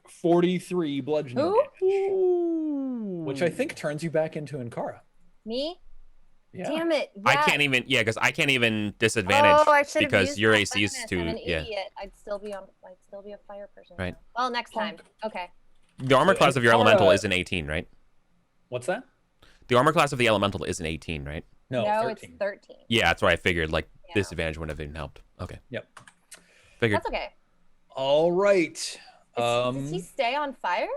43 bludgeoning Ooh. damage, Ooh. which I think turns you back into Ankara. Me? Yeah. Damn it. I yeah. can't even, because I can't even disadvantage Oh, I should have because used your my AC is bonus. too, I'm an yeah. idiot. I'd still be a fire person. Right. now. Well, next time. Okay. The armor So class of your Ankara- elemental is an 18, right? What's that? The armor class of the elemental is an 18, right? No, No, 13. it's 13. Yeah, that's why I figured, like, Yeah. disadvantage wouldn't have even helped. Okay. Yep. Figured. That's okay. All right. Does he stay on fire?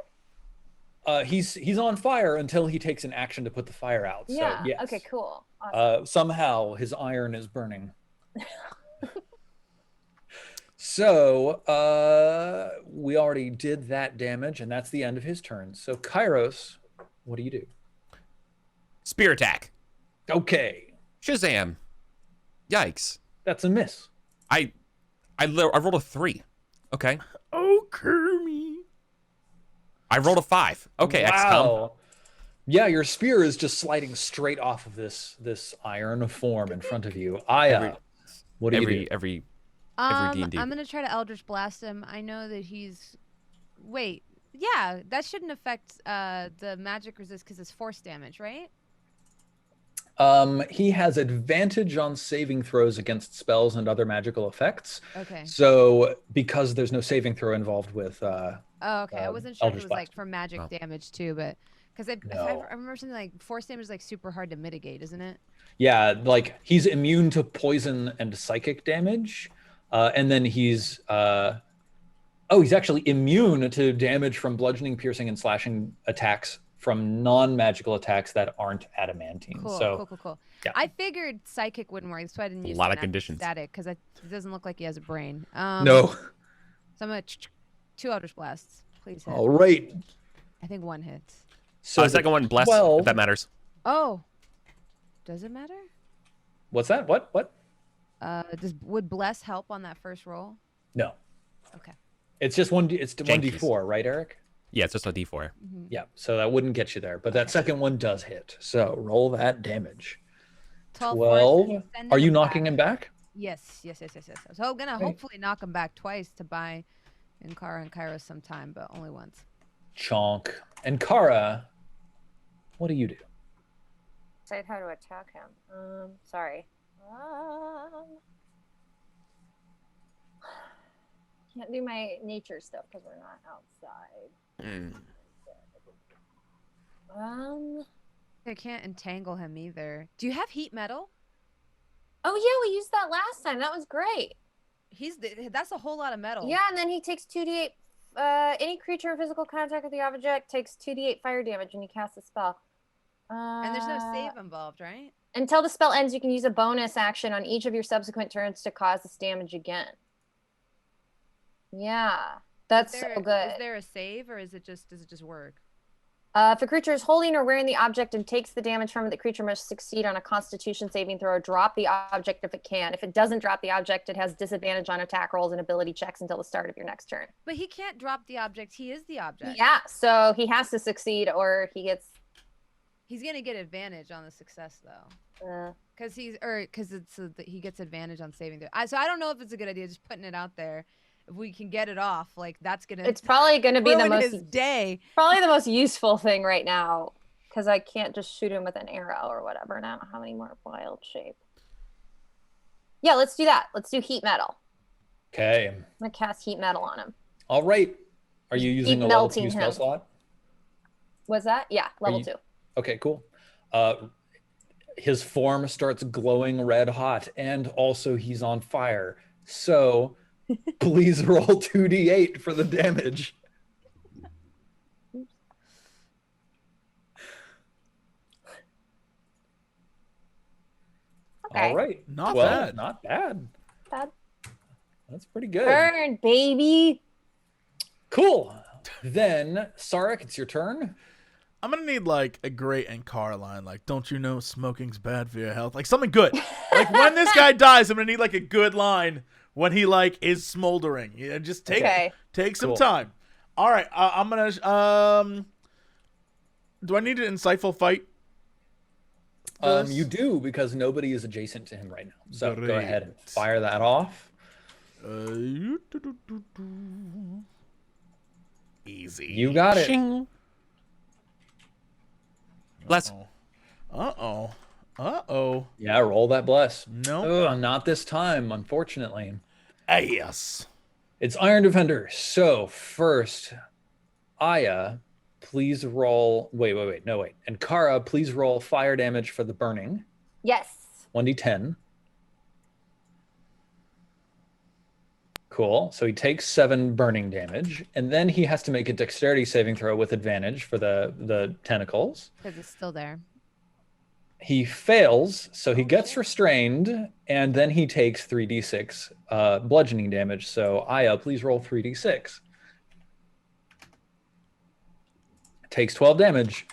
He's on fire until he takes an action to put the fire out. Yeah. So, yes. Okay, cool. Awesome. Somehow his iron is burning. So we already did that damage, and that's the end of his turn. So Kairos, what do you do? Spear attack. Okay, Shazam. Yikes. that's a miss. I rolled a 3. Okay. Oh, Kermie. I rolled a 5. Okay, XCOM. Wow. Yeah, your spear is just sliding straight off of this iron form in front of you. Aya, what do you do? Every D&D. I'm gonna try to Eldritch Blast him. I know that he's. Wait, yeah, that shouldn't affect the magic resist because it's force damage, right? He has advantage on saving throws against spells and other magical effects. Okay. So because there's no saving throw involved with Oh, okay. I wasn't sure if Eldritch it was like Blast. for magic Oh. damage too, but because No. I remember something like force damage is like super hard to mitigate, isn't it? Yeah, like he's immune to poison and psychic damage, and then he's actually immune to damage from bludgeoning, piercing, and slashing attacks from non-magical attacks that aren't adamantine. Cool, So cool. yeah. I figured psychic wouldn't work, so I didn't use lot of the conditions. static because it doesn't look like he has a brain. no. So I'm gonna 2 Eldritch Blasts. Please hit. All right. I think 1 hits. So the Second one, bless, 12 if that matters. Oh, does it matter? What's that? What? Would bless help on that first roll? No. Okay. It's just one. It's Jankies. 1d4, right, Eric? Yeah, it's just a D4. Mm-hmm. Yeah. So that wouldn't get you there, but that second one does hit. So roll that damage. 12. 12. Are you knocking him back? Yes. So I'm gonna hopefully knock him back twice to buy Ankara and Kairos sometime, but only once. Chonk. And Kara, what do you do? Decide how to attack him. Sorry. Can't do my nature stuff because we're not outside. I can't entangle him either. Do you have heat metal? Oh yeah, we used that last time. That was great. That's a whole lot of metal. Yeah, and then he takes 2d8. Any creature in physical contact with the object takes 2d8 fire damage when you cast a spell. And there's no save involved, right? Until the spell ends, you can use a bonus action on each of your subsequent turns to cause this damage again. Yeah, that's so good. Is there a save, or does it just work? If a creature is holding or wearing the object and takes the damage from it, the creature must succeed on a Constitution saving throw or drop the object if it can. If it doesn't drop the object, it has disadvantage on attack rolls and ability checks until the start of your next turn. But he can't drop the object. He is the object. Yeah, so he has to succeed or he gets... He's gonna get advantage on the success though, because he gets advantage on saving throw. So I don't know if it's a good idea just putting it out there. If we can get it off, like that's gonna. It's probably gonna be the ruin most his day. Probably the most useful thing right now. because I can't just shoot him with an arrow or whatever, and I don't have any more wild shape. Yeah, let's do that. Let's do heat metal. Okay. I'm gonna cast heat metal on him. All right. Are you using a level 2 spell him. slot? What's that? Yeah, level 2. Okay, cool. His form starts glowing red hot, and also he's on fire. So please roll 2d8 for the damage. Okay. All right. Not 12. bad. Not bad. Bad. That's pretty good. Burn, baby. Cool. Then, Sarek, it's your turn. I'm gonna need like a great Ankara line, like "Don't you know smoking's bad for your health?" Like something good. Like when this guy dies, I'm gonna need like a good line when he like is smoldering. Yeah, just take some time. All right, I'm gonna. Do I need an insightful fight? You do, because nobody is adjacent to him right now. So go ahead and fire that off. Easy. You got it. Shing. Bless. Uh-oh. Yeah, roll that bless. No. Ugh, not this time, unfortunately. Yes. It's Iron Defender. So first, Aya, please roll. Wait. No, wait. And Kara, please roll fire damage for the burning. Yes. 1d10. Cool. So he takes 7 burning damage, and then he has to make a dexterity saving throw with advantage for the tentacles. Because it's still there. He fails, so he gets restrained, and then he takes 3d6 bludgeoning damage. So Aya, please roll 3d6. Takes 12 damage.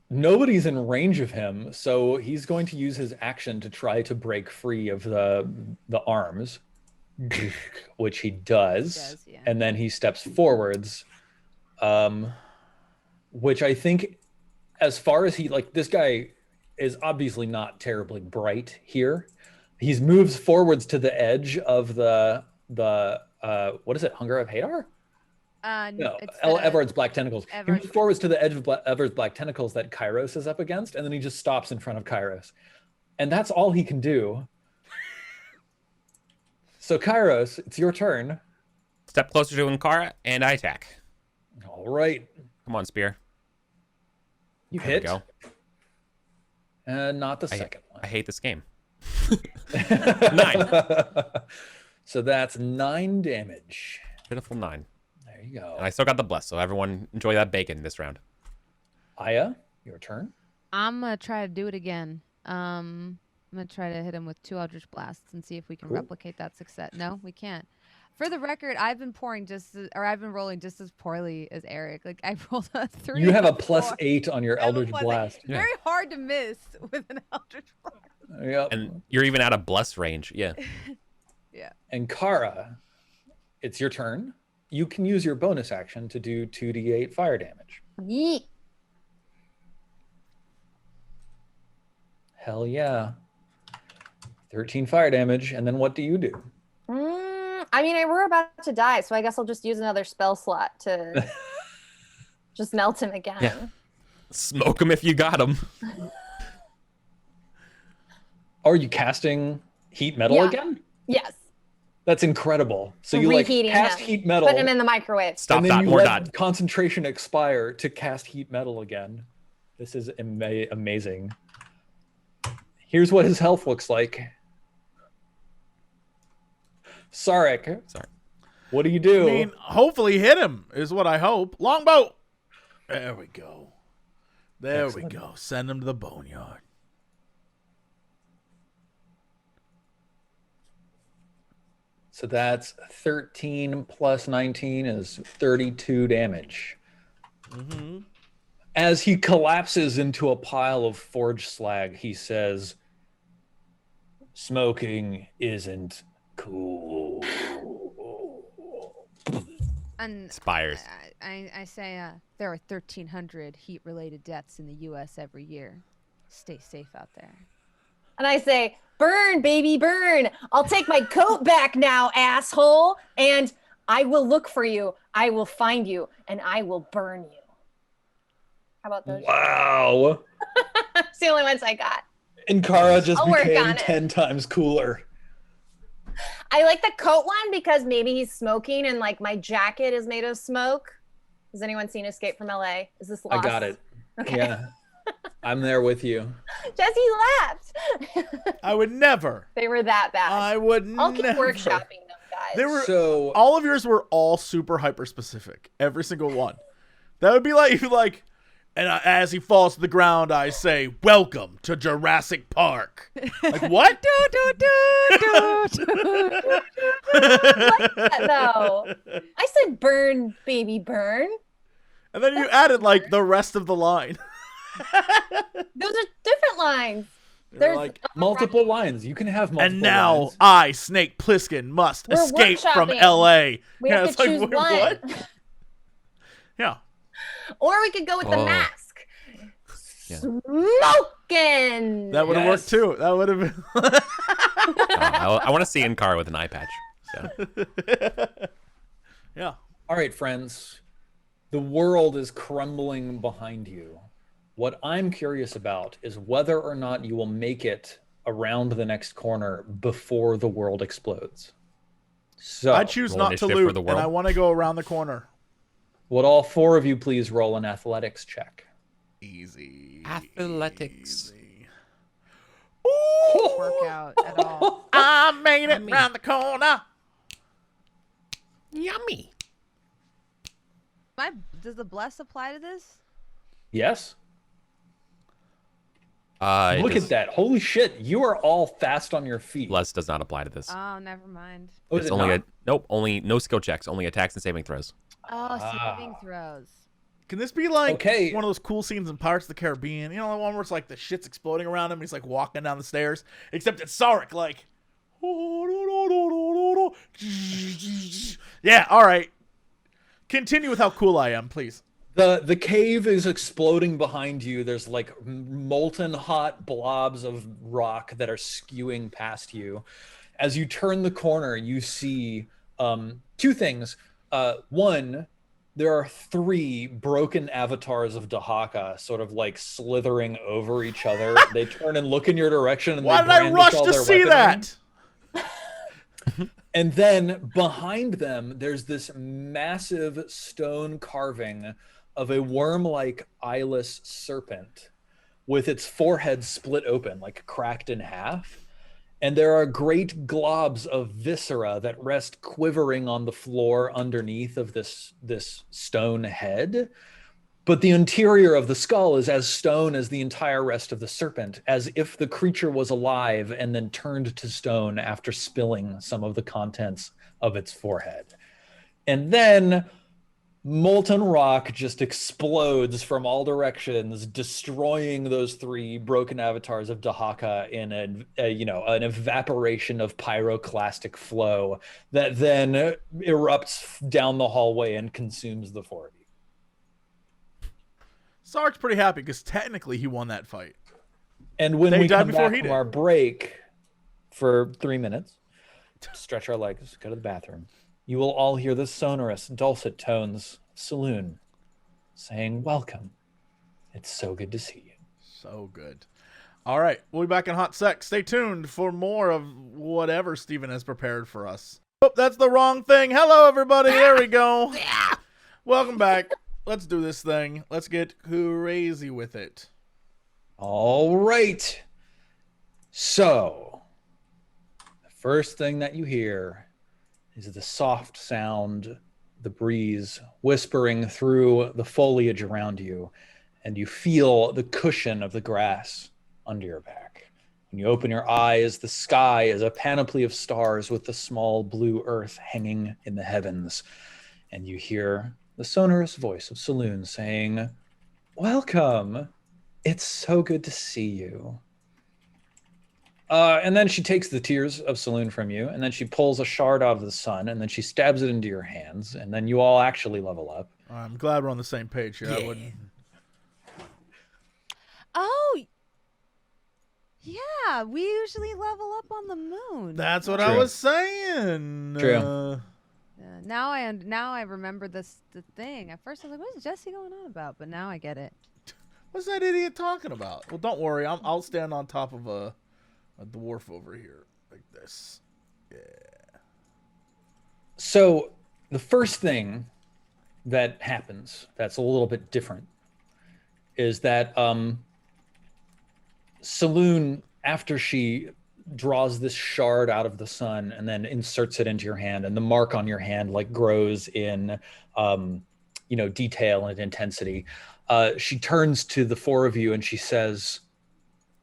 Nobody's in range of him, so he's going to use his action to try to break free of the arms, which he does. Yeah. And then he steps forwards, which I think, as far as this guy is obviously not terribly bright here. He moves forwards to the edge of the what is it, Hunger of Hadar? No, Everard's Black Tentacles. He moves forwards to the edge of Everard's Black Tentacles that Kairos is up against, and then he just stops in front of Kairos. And that's all he can do. So Kairos, it's your turn. Step closer to Ankara, and I attack. All right. Come on, spear. You There we hit. go. And not the second one. I hate this game. 9. So that's 9 damage. Pitiful 9. There you go. And I still got the bless, so everyone enjoy that bacon this round. Aya, your turn. I'm going to try to do it again. I'm going to try to hit him with 2 Eldritch Blasts and see if we can replicate that success. No, we can't. For the record, I've been rolling just as poorly as Eric. Like, I rolled a 3. You have a +4. +8 on your Eldritch Blast. Yeah. Very hard to miss with an Eldritch Blast. Yep. And you're even out of bless range. Yeah. Yeah. And Kara, it's your turn. You can use your bonus action to do 2d8 fire damage. Yeet. Hell yeah. 13 fire damage. And then what do you do? I mean, we're about to die, so I guess I'll just use another spell slot to just melt him again. Yeah. Smoke him if you got him. Are you casting heat metal again? Yes. That's incredible. So you Reheating cast him. heat metal. Put him in the microwave. Stop and then that. you More let dot. concentration expire to cast heat metal again. This is amazing. Here's what his health looks like. Sarek, Sorry. what do you do? I mean, hopefully hit him is what I hope. Longbow. There we go. There Excellent. we go. Send him to the boneyard. So that's 13 plus 19 is 32 damage. Mm-hmm. As he collapses into a pile of forge slag, he says, "Smoking isn't cool." And Spires. I say there are 1,300 heat-related deaths in the U.S. every year. Stay safe out there. And I say, burn, baby, burn. I'll take my coat back now, asshole. And I will look for you. I will find you. And I will burn you. How about those? Wow. It's the only ones I got. And Kara just I'll work became on it. 10 times cooler. I like the coat one because maybe he's smoking and like my jacket is made of smoke. Has anyone seen Escape from LA? Is this Lost? I got it. Okay. Yeah. I'm there with you. Jesse laughed. I would never. They were that bad. I would I'll keep never. workshopping them, guys. They were So all of yours were all super hyper specific. Every single one. That would be like, and as he falls to the ground, I say, "Welcome to Jurassic Park." Like what? No, I said burn, baby, burn. And then you added like the rest of the line. Those are different lines. They're There's like, multiple lines. You can have multiple and now lines. I, Snake Plissken, must We're escape from workshopping. L.A. We have it's to like, choose wait, one. what? Yeah. Or we could go with the Oh. mask. Yeah. Smoking. That would have worked Yes. too. That would have been. I want to see in-car with an eye patch. So. Yeah. All right, friends. The world is crumbling behind you. What I'm curious about is whether or not you will make it around the next corner before the world explodes. So, I choose roll not to initiative for loot, the and world. I want to go around the corner. would all four of you please roll an athletics check? Easy. Athletics. Easy. Work out at all. I made it Yummy. round the corner. Yummy. Does the bless apply to this? Yes. It Look does- at that. Holy shit. You are all fast on your feet. Bless does not apply to this. Oh, never mind. Oh, is It's it only not? only no skill checks, only attacks and saving throws. Oh, saving throws. Can this be like Okay. one of those cool scenes in Pirates of the Caribbean? You know, the one where it's like the shit's exploding around him and he's like walking down the stairs? Except it's Sarek, like. Yeah, all right. Continue with how cool I am, please. The cave is exploding behind you. There's like molten hot blobs of rock that are skewing past you. As you turn the corner, you see two things. One, there are three broken avatars of Dahaka sort of like slithering over each other. They turn and look in your direction. And Why they did I brandish rush all to their see weaponry. that? And then behind them, there's this massive stone carving of a worm-like eyeless serpent with its forehead split open, like cracked in half. And there are great globs of viscera that rest quivering on the floor underneath of this stone head. But the interior of the skull is as stone as the entire rest of the serpent, as if the creature was alive and then turned to stone after spilling some of the contents of its forehead. And then molten rock just explodes from all directions, destroying those three broken avatars of Dahaka in an evaporation of pyroclastic flow that then erupts down the hallway and consumes the four of you. Sarek's pretty happy because technically he won that fight. And when They we died come before back he from did. our break for 3 minutes, stretch our legs, go to the bathroom, you will all hear the sonorous, dulcet tones of Saloon saying, "Welcome. It's so good to see you." So good. All right, we'll be back in hot sec. Stay tuned for more of whatever Steven has prepared for us. Oh, that's the wrong thing. Hello, everybody. There we go. Welcome back. Let's do this thing. Let's get crazy with it. All right. So, the first thing that you hear is the soft sound, the breeze whispering through the foliage around you, and you feel the cushion of the grass under your back. When you open your eyes, the sky is a panoply of stars with the small blue earth hanging in the heavens, and you hear the sonorous voice of Saloon saying, "Welcome. It's so good to see you." And then she takes the tears of Saloon from you, and then she pulls a shard out of the sun, and then she stabs it into your hands, and then you all actually level up. I'm glad we're on the same page here. I Yeah. wouldn't. Oh, yeah. We usually level up on the moon. That's what I True. was saying. True. Now I remember the thing. At first I was like, "What is Jesse going on about?" But now I get it. What's that idiot talking about? Well, don't worry. I'll stand on top of a dwarf over here like this. Yeah. So the first thing that happens that's a little bit different is that Saloon, after she draws this shard out of the sun and then inserts it into your hand, and the mark on your hand like grows in detail and intensity, she turns to the four of you and she says,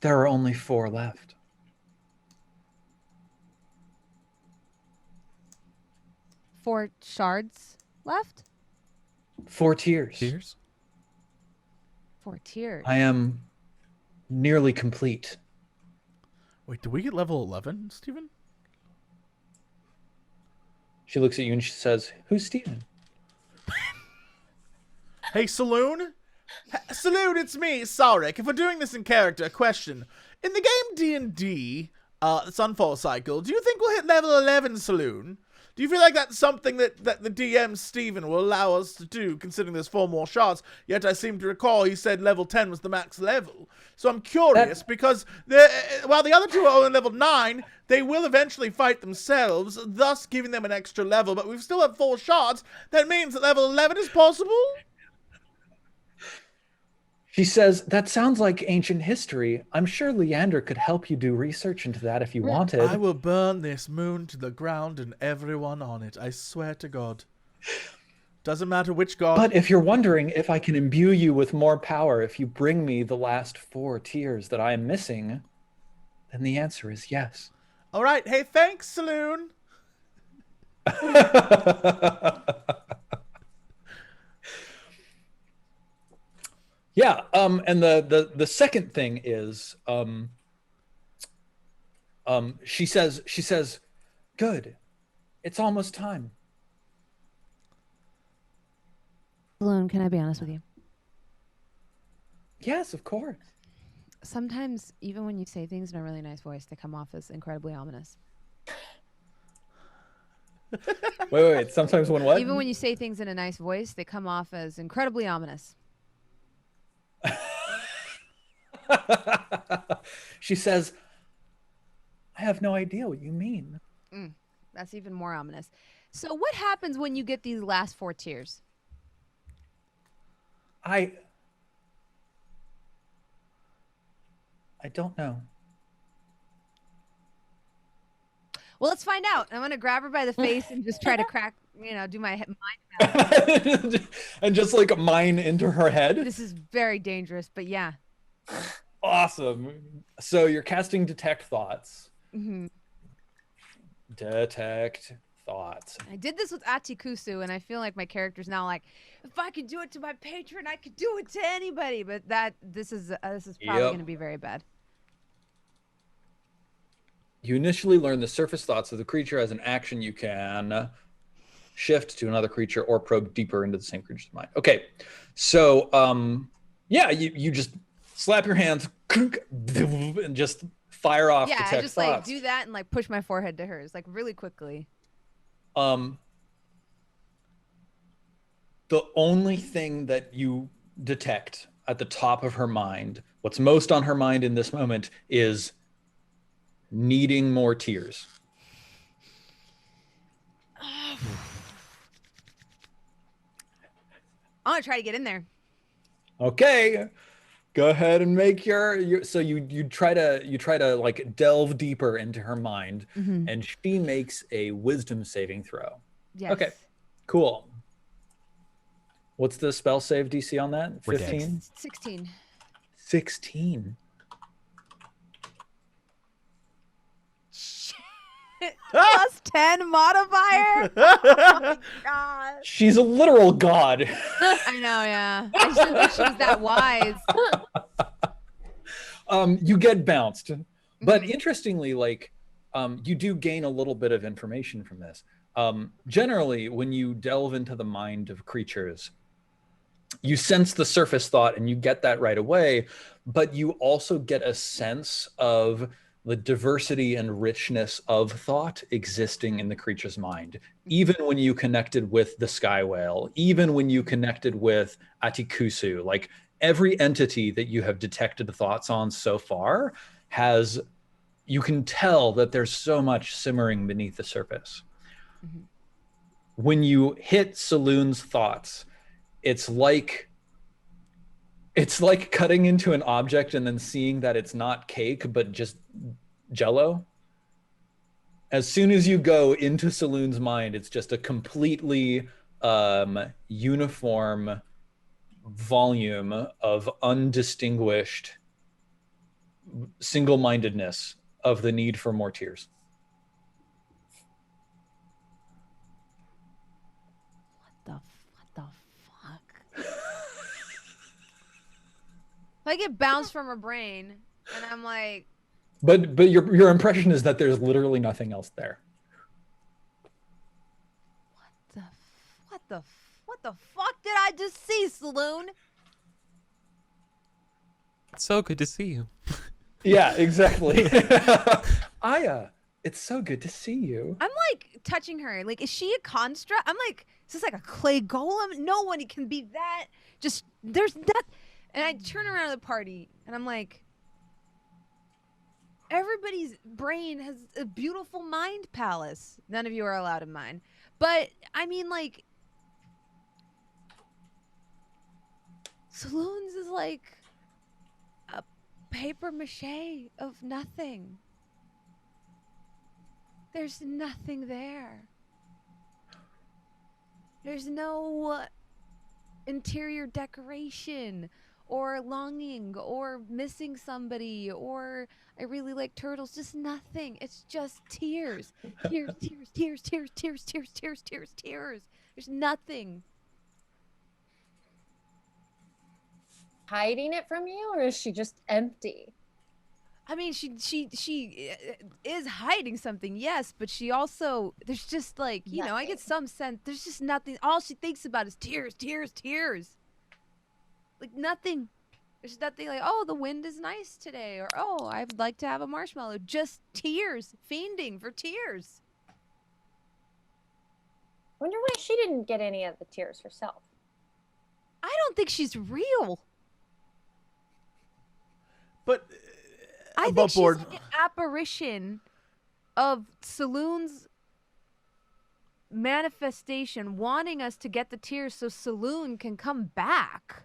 there are only 4 left. Four shards left? 4 tiers. Tears? 4 tiers. I am nearly complete. Wait, do we get level 11, Steven? She looks at you and she says, who's Steven? Hey, Saloon? Saloon, it's me, Sarek. If we're doing this in character, question. In the game D&D, Sunfall Cycle, do you think we'll hit level 11, Saloon? Do you feel like that's something that the DM, Steven, will allow us to do, considering there's 4 more shots? Yet I seem to recall he said level 10 was the max level. So I'm curious, because while the other 2 are only level 9, they will eventually fight themselves, thus giving them an extra level. But we still have 4 shots. That means that level 11 is possible? She says, that sounds like ancient history. I'm sure Leander could help you do research into that if you wanted. I will burn this moon to the ground and everyone on it. I swear to God. Doesn't matter which god. But if you're wondering if I can imbue you with more power if you bring me the last 4 tiers that I am missing, then the answer is yes. All right. Hey, thanks, Saloon. Yeah, and the second thing is, she says, good, it's almost time. Saloon, can I be honest with you? Yes, of course. Sometimes, even when you say things in a really nice voice, they come off as incredibly ominous. Wait, sometimes when what? Even when you say things in a nice voice, they come off as incredibly ominous. She says, I have no idea what you mean. That's even more ominous. So what happens when you get these last 4 tiers? I don't know. Well, let's find out. I'm going to grab her by the face and just try to crack, do my mind map. And just like mine into her head. This is very dangerous, but yeah. Awesome. So you're casting Detect Thoughts. Mm-hmm. Detect Thoughts. I did this with Atikusu, and I feel like my character's now like, if I could do it to my patron, I could do it to anybody. But this is probably going to be very bad. You initially learn the surface thoughts of the creature. As an action, you can shift to another creature or probe deeper into the same creature's mind. Okay, so yeah, you just slap your hands and just fire off Yeah, Detect I just Thoughts. like do that and like push my forehead to hers like really quickly. The only thing that you detect at the top of her mind, what's most on her mind in this moment, is needing more tears. I'm gonna try to get in there. Okay, go ahead and make your so you try to like delve deeper into her mind, and she makes a wisdom saving throw. Yes. Okay, cool. What's the spell save DC on that? We're dead. 15? 16. 16. Plus 10 modifier. Oh my god. She's a literal god. I know, yeah. I just didn't think she was that wise. You get bounced, but interestingly, like you do gain a little bit of information from this. Generally, when you delve into the mind of creatures, you sense the surface thought and you get that right away, but you also get a sense of the diversity and richness of thought existing in the creature's mind. Even when you connected with the sky whale, even when you connected with Atikusu, like every entity that you have detected thoughts on so far has, you can tell that there's so much simmering beneath the surface. Mhm. When you hit Saloon's thoughts, it's like cutting into an object and then seeing that it's not cake, but just jello. As soon as you go into Saloon's mind, it's just a completely uniform volume of undistinguished single-mindedness of the need for more tears. What the fuck? Like it bounced from her brain, and I'm like, But your impression is that there's literally nothing else there. what the fuck did I just see, Saloon? It's so good to see you. Yeah, exactly. Aya, it's so good to see you. I'm like touching her. Like, is she a construct? I'm like, is this like a clay golem? No one can be that. Just there's that. And I turn around to the party, and I'm like, everybody's brain has a beautiful mind palace. None of you are allowed in mine. But I mean, like, Saloon's is like a paper mache of nothing. There's nothing there. There's no interior decoration or longing or missing somebody or I really like turtles. Just nothing. It's just tears. Tears, tears, tears, tears, tears, tears, tears, tears, tears. There's nothing. Hiding it from you, or is she just empty? I mean, she is hiding something, yes, but she also, there's just like, you know, I get some sense, there's just nothing. All she thinks about is tears, tears, tears. Like nothing. There's nothing like, oh, the wind is nice today, or oh, I'd like to have a marshmallow. Just tears, fiending for tears. Wonder why she didn't get any of the tears herself. I don't think she's real. But I think above she's board. like an apparition of Saloon's manifestation wanting us to get the tears so Saloon can come back.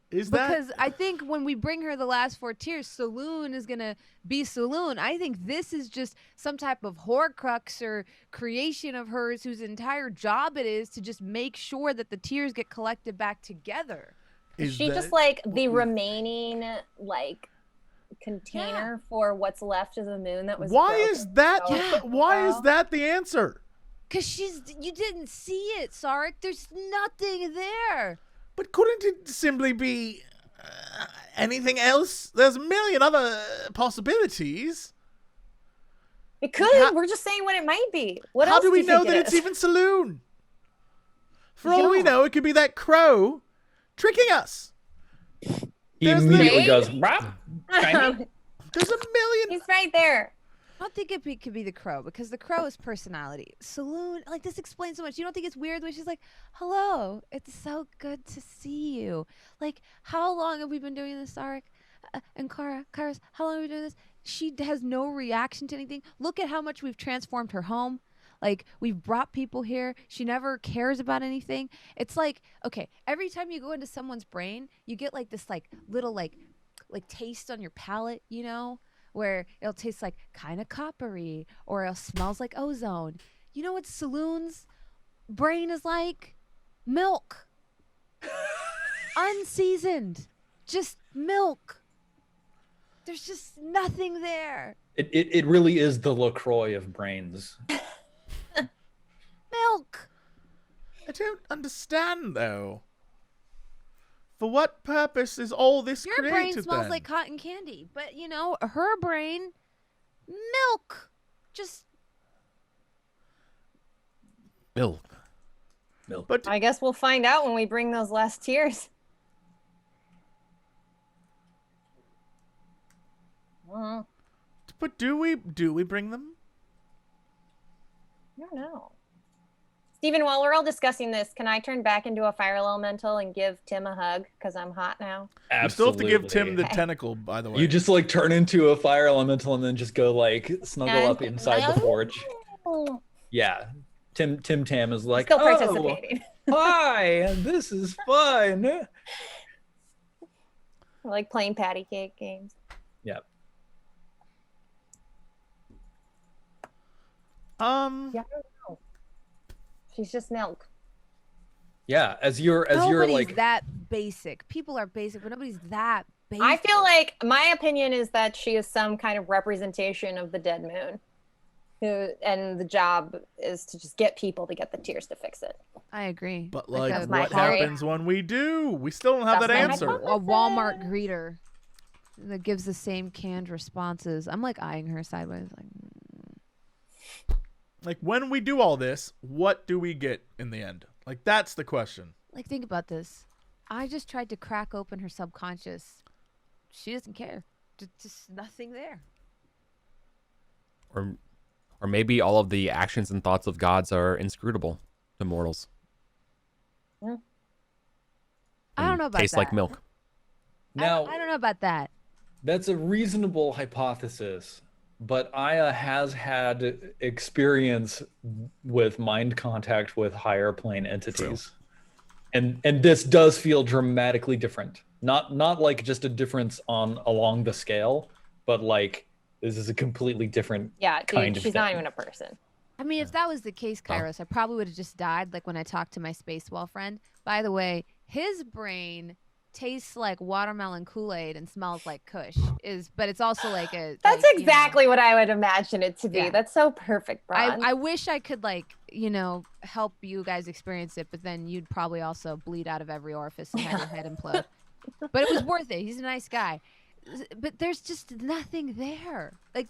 Because I think when we bring her the last 4 tears, Saloon is going to be Saloon. I think this is just some type of Horcrux or creation of hers whose entire job it is to just make sure that the tears get collected back together. Is she just like the remaining like container for what's left of the moon that was Why is that why is that the answer? Because you didn't see it, Sarek. There's nothing there. But couldn't it simply be anything else? There's a million other possibilities. It could. We're just saying what it might be. What How else do we you know think that it it's is? even Saloon? For all we know, it could be that crow tricking us. He immediately goes, "Rap." There's a million. He's right there. I don't think it could be the crow because the crow is personality. Saloon, like this explains so much. You don't think it's weird when she's like, "Hello, it's so good to see you." Like, how long have we been doing this, Sarek? And Kara's, how long have we been doing this? She has no reaction to anything. Look at how much we've transformed her home. Like, we've brought people here. She never cares about anything. It's like, okay, every time you go into someone's brain, you get like this like little like taste on your palate, you know? Where it'll taste like kind of coppery or it smells like ozone. You know what Saloon's brain is like? Milk. Unseasoned. Just milk. There's just nothing there. It really is the LaCroix of brains. Milk. I don't understand, though. For what purpose is all this Your created, brain smells then? like cotton candy, but you know, her brain, milk. Just Milk. But I guess we'll find out when we bring those last tears. But do we bring them? I don't know. Steven, while we're all discussing this, can I turn back into a fire elemental and give Tim a hug because I'm hot now? You still have to give Tim the Okay. tentacle, by the way. You just like turn into a fire elemental and then just go like snuggle up inside the forge. Yeah. Tim Tam is like, Still oh, participating. hi, this is fun. I like playing patty cake games. Yeah. Yeah, I don't know. She's just milk. Yeah, as you're Nobody's like that basic. People are basic, but nobody's that basic. I feel like my opinion is that she is some kind of representation of the dead moon. And the job is to just get people to get the tears to fix it. I agree. But Like like, a what theory. happens when we do? We still don't have That's that my answer. hypothesis. A Walmart greeter that gives the same canned responses. I'm like eyeing her sideways, like. Like, when we do all this, what do we get in the end? Like, that's the question. Like, think about this. I just tried to crack open her subconscious. She doesn't care. Just nothing there. Or maybe all of the actions and thoughts of gods are inscrutable to mortals. Yeah. I don't know about Tastes that. like milk. now I don't know about that. that's a reasonable hypothesis, but Aya has had experience with mind contact with higher plane entities. And this does feel dramatically different. Not like just a difference along the scale, but like this is a completely different Yeah, kind dude, of she's not thing. even a person. I mean, if that was the case, Kairos, I probably would have just died, like when I talked to my space wall friend. By the way, his brain tastes like watermelon Kool-Aid and smells like Kush. But it's also like a. That's like, exactly what I would imagine it to be. Yeah. That's so perfect, Bron. I wish I could help you guys experience it, but then you'd probably also bleed out of every orifice and have your head implode. But it was worth it. He's a nice guy. But there's just nothing there. Like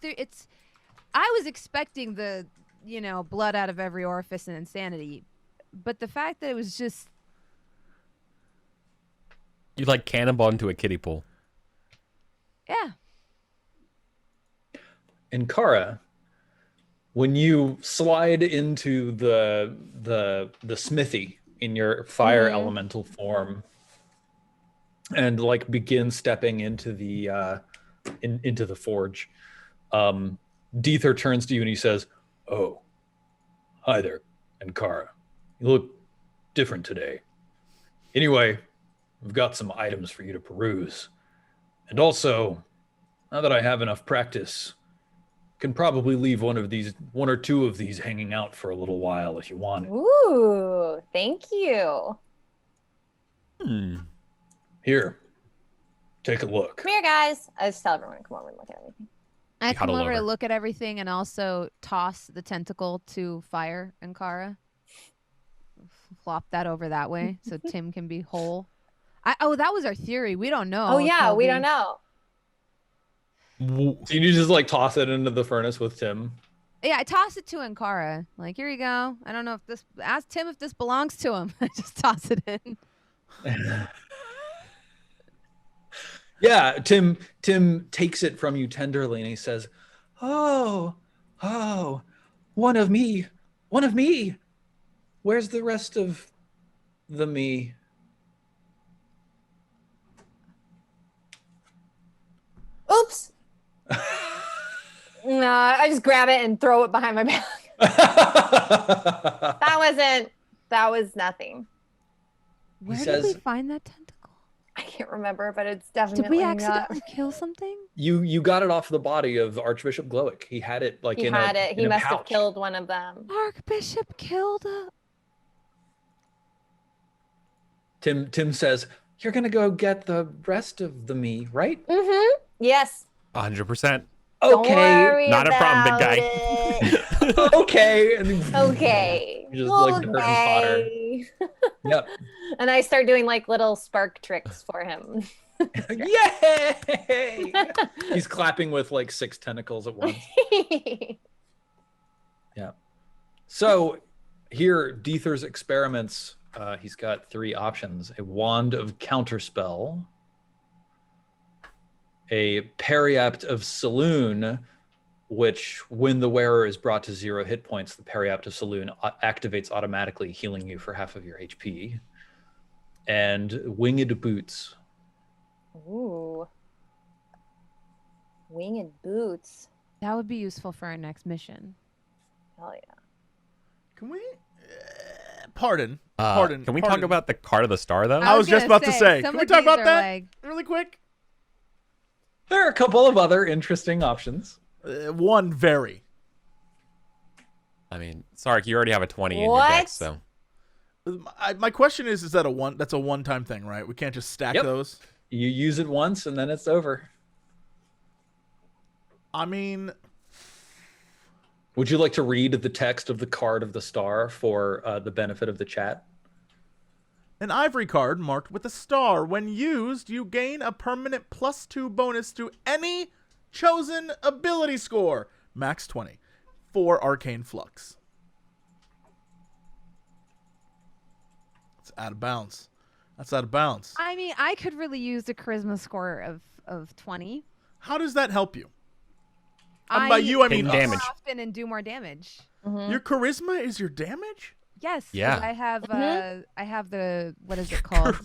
I was expecting the, blood out of every orifice and insanity, but the fact that it was just. You like cannonball into a kiddie pool. Yeah. And Kara, when you slide into the smithy in your fire elemental form and like begin stepping into the into the forge, Deether turns to you and he says, "Oh, hi there, and Kara. You look different today. Anyway, I've got some items for you to peruse. And also, now that I have enough practice, can probably leave one or two of these hanging out for a little while if you want it. Ooh, thank you. Here, take a look." Come here, guys. I just tell everyone to come over and look at everything. I come huddle over to over. look at everything and also toss the tentacle to Fire and Kara. Flop that over that way so Tim can be whole. That was our theory. We don't know. Oh, yeah, we Toby. don't know. So you just like toss it into the furnace with Tim? Yeah, I toss it to Ankara. Like, here you go. I don't know if this. Ask Tim if this belongs to him. I just toss it in. Yeah, Tim takes it from you tenderly and he says, "Oh, one of me. Where's the rest of the me?" Oops. No, I just grab it and throw it behind my back. That was nothing. Where did says- we find that tentacle? I can't remember, but it's definitely Did we not. accidentally kill something? You got it off the body of Archbishop Glowick. He had it like He in had a it. He in a must have pouch. killed one of them. Archbishop killed a. Tim says, "You're gonna go get the rest of the me, right?" Mm-hmm. Yes. 100%. Don't Okay, worry Not a problem, big about guy. it. okay. And then- Okay. Just like dirt and fodder. Okay. Yep. And I start doing like little spark tricks for him. Yay! He's clapping with like 6 tentacles at once. Yeah. So here, Deether's experiments. He's got 3 options: a wand of counterspell, a periapt of Saloon, which, when the wearer is brought to 0 hit points, the periaptive Saloon activates automatically, healing you for half of your HP. And winged boots. Ooh. Winged boots. That would be useful for our next mission. Hell yeah. Can we? Pardon. Can we talk about the card of the star, though? I was just about to say. some Can we of talk these about are that like- really quick? There are a couple of other interesting options. One very. I mean, Sark, you already have a 20 in your What? deck, so. My question is that that's a one-time thing, right? We can't just stack Yep. those. You use it once and then it's over. I mean, Would you like to read the text of the card of the star for the benefit of the chat? an ivory card marked with a star. When used, you gain a permanent +2 bonus to any chosen ability score. Max 20. For Arcane Flux. It's out of bounds. That's out of bounds. I mean, I could really use a charisma score of 20. How does that help you? I By you, I mean Take us. damage. more often and do more damage. Mm-hmm. Your charisma is your damage? Yes. 'cause Yeah. I have the what is it called?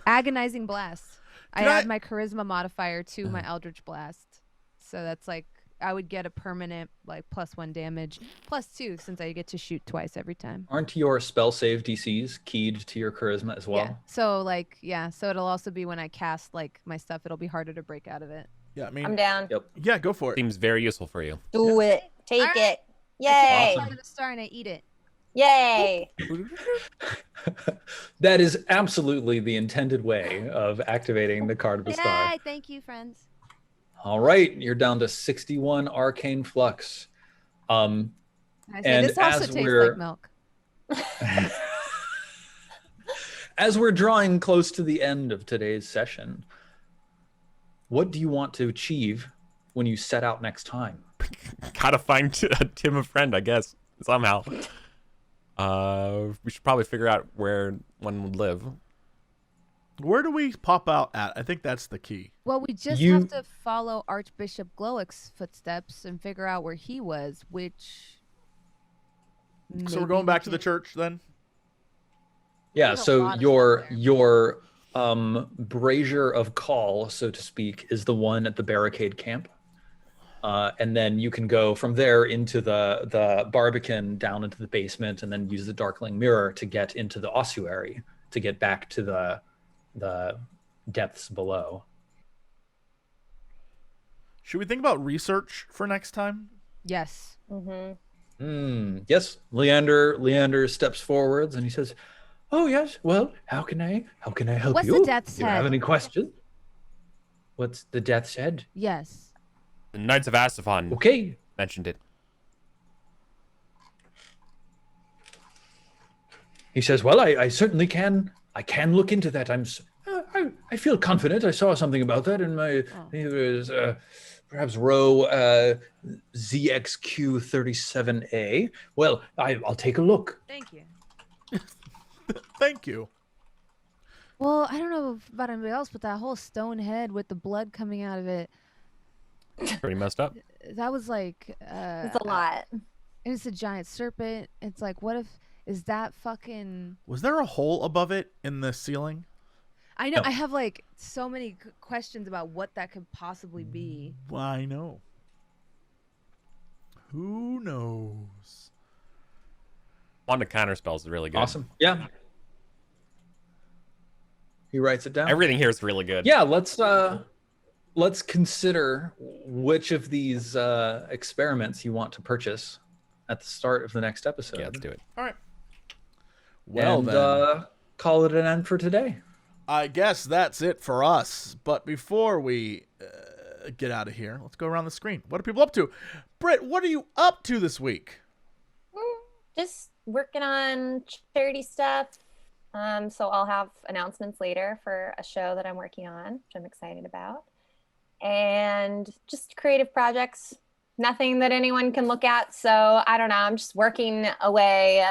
Agonizing Blast. I Can I- add my charisma modifier to my Eldritch Blast. So that's like I would get a permanent like +1 damage, +2 since I get to shoot twice every time. Aren't your spell save DCs keyed to your charisma as well? Yeah. So like so it'll also be when I cast like my stuff, it'll be harder to break out of it. Yeah, I mean, I'm down. Yep. yeah, go for it. Seems very useful for you. Do it. Take All right. it. I Yay. take part of the star and I eat it. Yay. That is absolutely the intended way of activating the card of the star. Yay! Thank you, friends. All right, you're down to 61 arcane flux. Can I say, And this also as tastes we're- like milk. As we're drawing close to the end of today's session, what do you want to achieve when you set out next time? Gotta find Tim a friend, I guess, somehow. We should probably figure out where one would live. Where do we pop out at? I think that's the key. Well, we just You- have to follow Archbishop Glowick's footsteps and figure out where he was, which. So we're going back to the church then? Yeah, There's a so lot of your stuff there. your brazier of call, so to speak, is the one at the barricade camp. And then you can go from there into the barbican, down into the basement, and then use the darkling mirror to get into the ossuary to get back to the depths below. Should we think about research for next time? Yes. Mm-hmm. Yes, Leander steps forwards and he says, "Oh yes, well, how can I help What's you? the death's Do you have head? any questions?" What's the death's head? Yes. The Knights of Asafon Okay. mentioned it. He says, "Well, I certainly can. I can look into that. I feel confident. I saw something about that in my. It was perhaps row ZXQ37A. Well, I'll take a look." Thank you. Thank you. Well, I don't know about anybody else, but that whole stone head with the blood coming out of it, Pretty messed up. that was like. It's a lot. It's a giant serpent. It's like, what if. Is that fucking. Was there a hole above it in the ceiling? I know. No. I have like so many questions about what that could possibly be. Why, no. Who knows? On the counter spells is really good. Awesome. Yeah. He writes it down. Everything here is really good. Yeah, let's consider which of these experiments you want to purchase at the start of the next episode. Yeah, let's do it. All right. Well, and then. call it an end for today. I guess that's it for us. But before we get out of here, let's go around the screen. What are people up to? Britt, what are you up to this week? Just working on charity stuff. So I'll have announcements later for a show that I'm working on, which I'm excited about. And just creative projects. Nothing that anyone can look at. So I don't know. I'm just working away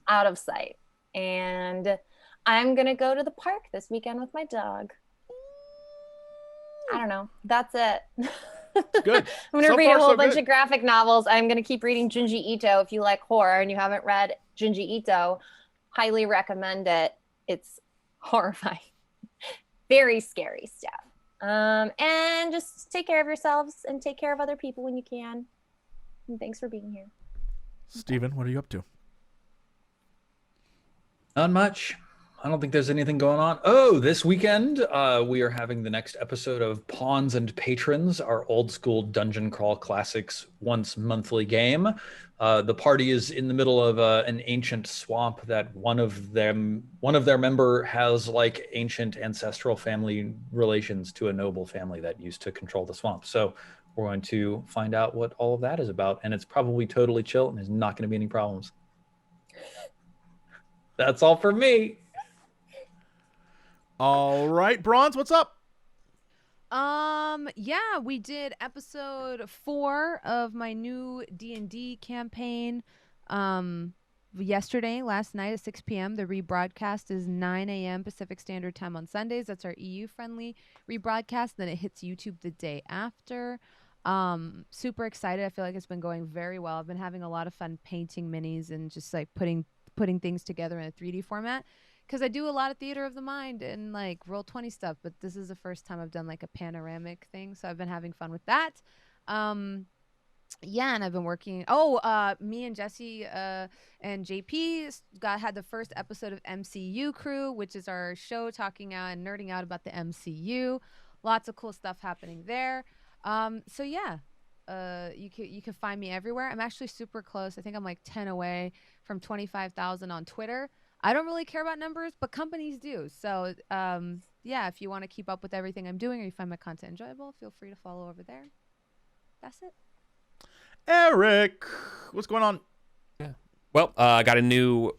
out of sight. And I'm going to go to the park this weekend with my dog. I don't know. That's it. Good. I'm going to So read far, a whole so bunch good. of graphic novels. I'm going to keep reading Junji Ito. If you like horror and you haven't read Junji Ito, highly recommend it. It's horrifying. Very scary stuff. And just take care of yourselves and take care of other people when you can. And thanks for being here. Steven, what are you up to? Not much. I don't think there's anything going on. Oh, this weekend, we are having the next episode of Pawns and Patrons, our old school Dungeon Crawl Classics once monthly game. The party is in the middle of an ancient swamp that one of their member has like ancient ancestral family relations to a noble family that used to control the swamp. So we're going to find out what all of that is about, and it's probably totally chill and there's not going to be any problems. That's all for me. All right, Bronze, what's up? Yeah, we did episode 4 of my new D&D campaign yesterday, last night at 6 p.m. The rebroadcast is 9 a.m. Pacific Standard Time on Sundays. That's our EU-friendly rebroadcast. Then it hits YouTube the day after. Super excited. I feel like it's been going very well. I've been having a lot of fun painting minis and just like putting things together in a 3D format. Because I do a lot of theater of the mind and like Roll20 stuff, but this is the first time I've done like a panoramic thing, so I've been having fun with that. Yeah, and I've been working. Me and Jesse and JP had the first episode of MCU Crew, which is our show talking out and nerding out about the MCU. Lots of cool stuff happening there. So yeah, you can find me everywhere. I'm actually super close. I think I'm like 10 away from 25,000 on Twitter. I don't really care about numbers, but companies do. So, yeah, if you want to keep up with everything I'm doing or you find my content enjoyable, feel free to follow over there. That's it. Eric, what's going on? Yeah. Well, I got a new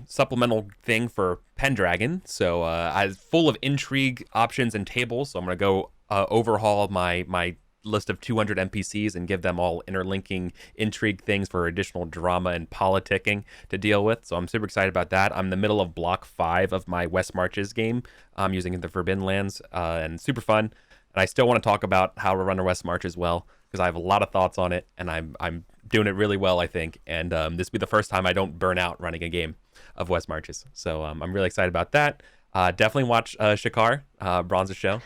supplemental thing for Pendragon. So I was full of intrigue options and tables. So I'm going to go overhaul my list of 200 NPCs and give them all interlinking intrigue things for additional drama and politicking to deal with. So I'm super excited about that. I'm in the middle of block 5 of my West Marches game. I'm using the Forbidden Lands and super fun. And I still want to talk about how to run a West March as well, because I have a lot of thoughts on it and I'm doing it really well, I think. And this will be the first time I don't burn out running a game of West Marches. So I'm really excited about that. Definitely watch Shakar, Bronze's show.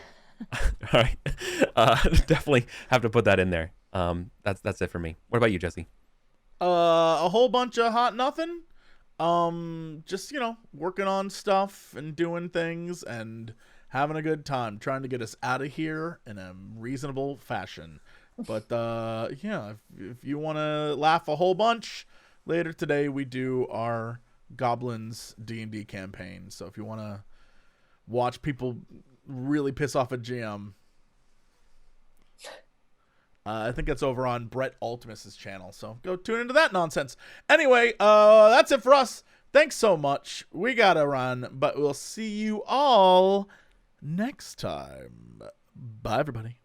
All right. Definitely have to put that in there. That's it for me. What about you, Jesse? A whole bunch of hot nothing. Just, working on stuff and doing things and having a good time, trying to get us out of here in a reasonable fashion. But yeah, if you want to laugh a whole bunch, later today we do our Goblins D&D campaign. So if you want to watch people really piss off a GM, I think that's over on Brett Ultimus's channel, so go tune into that nonsense. Anyway, that's it for us. Thanks so much. We gotta run, but we'll see you all next time. Bye, everybody.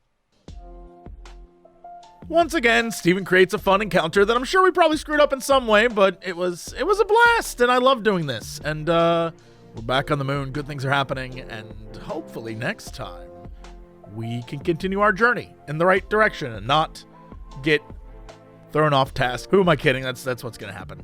Once again, Steven creates a fun encounter that I'm sure we probably screwed up in some way, but it was a blast, and I love doing this. And we're back on the moon. Good things are happening, and hopefully next time we can continue our journey in the right direction and not get thrown off task. Who am I kidding? That's what's going to happen.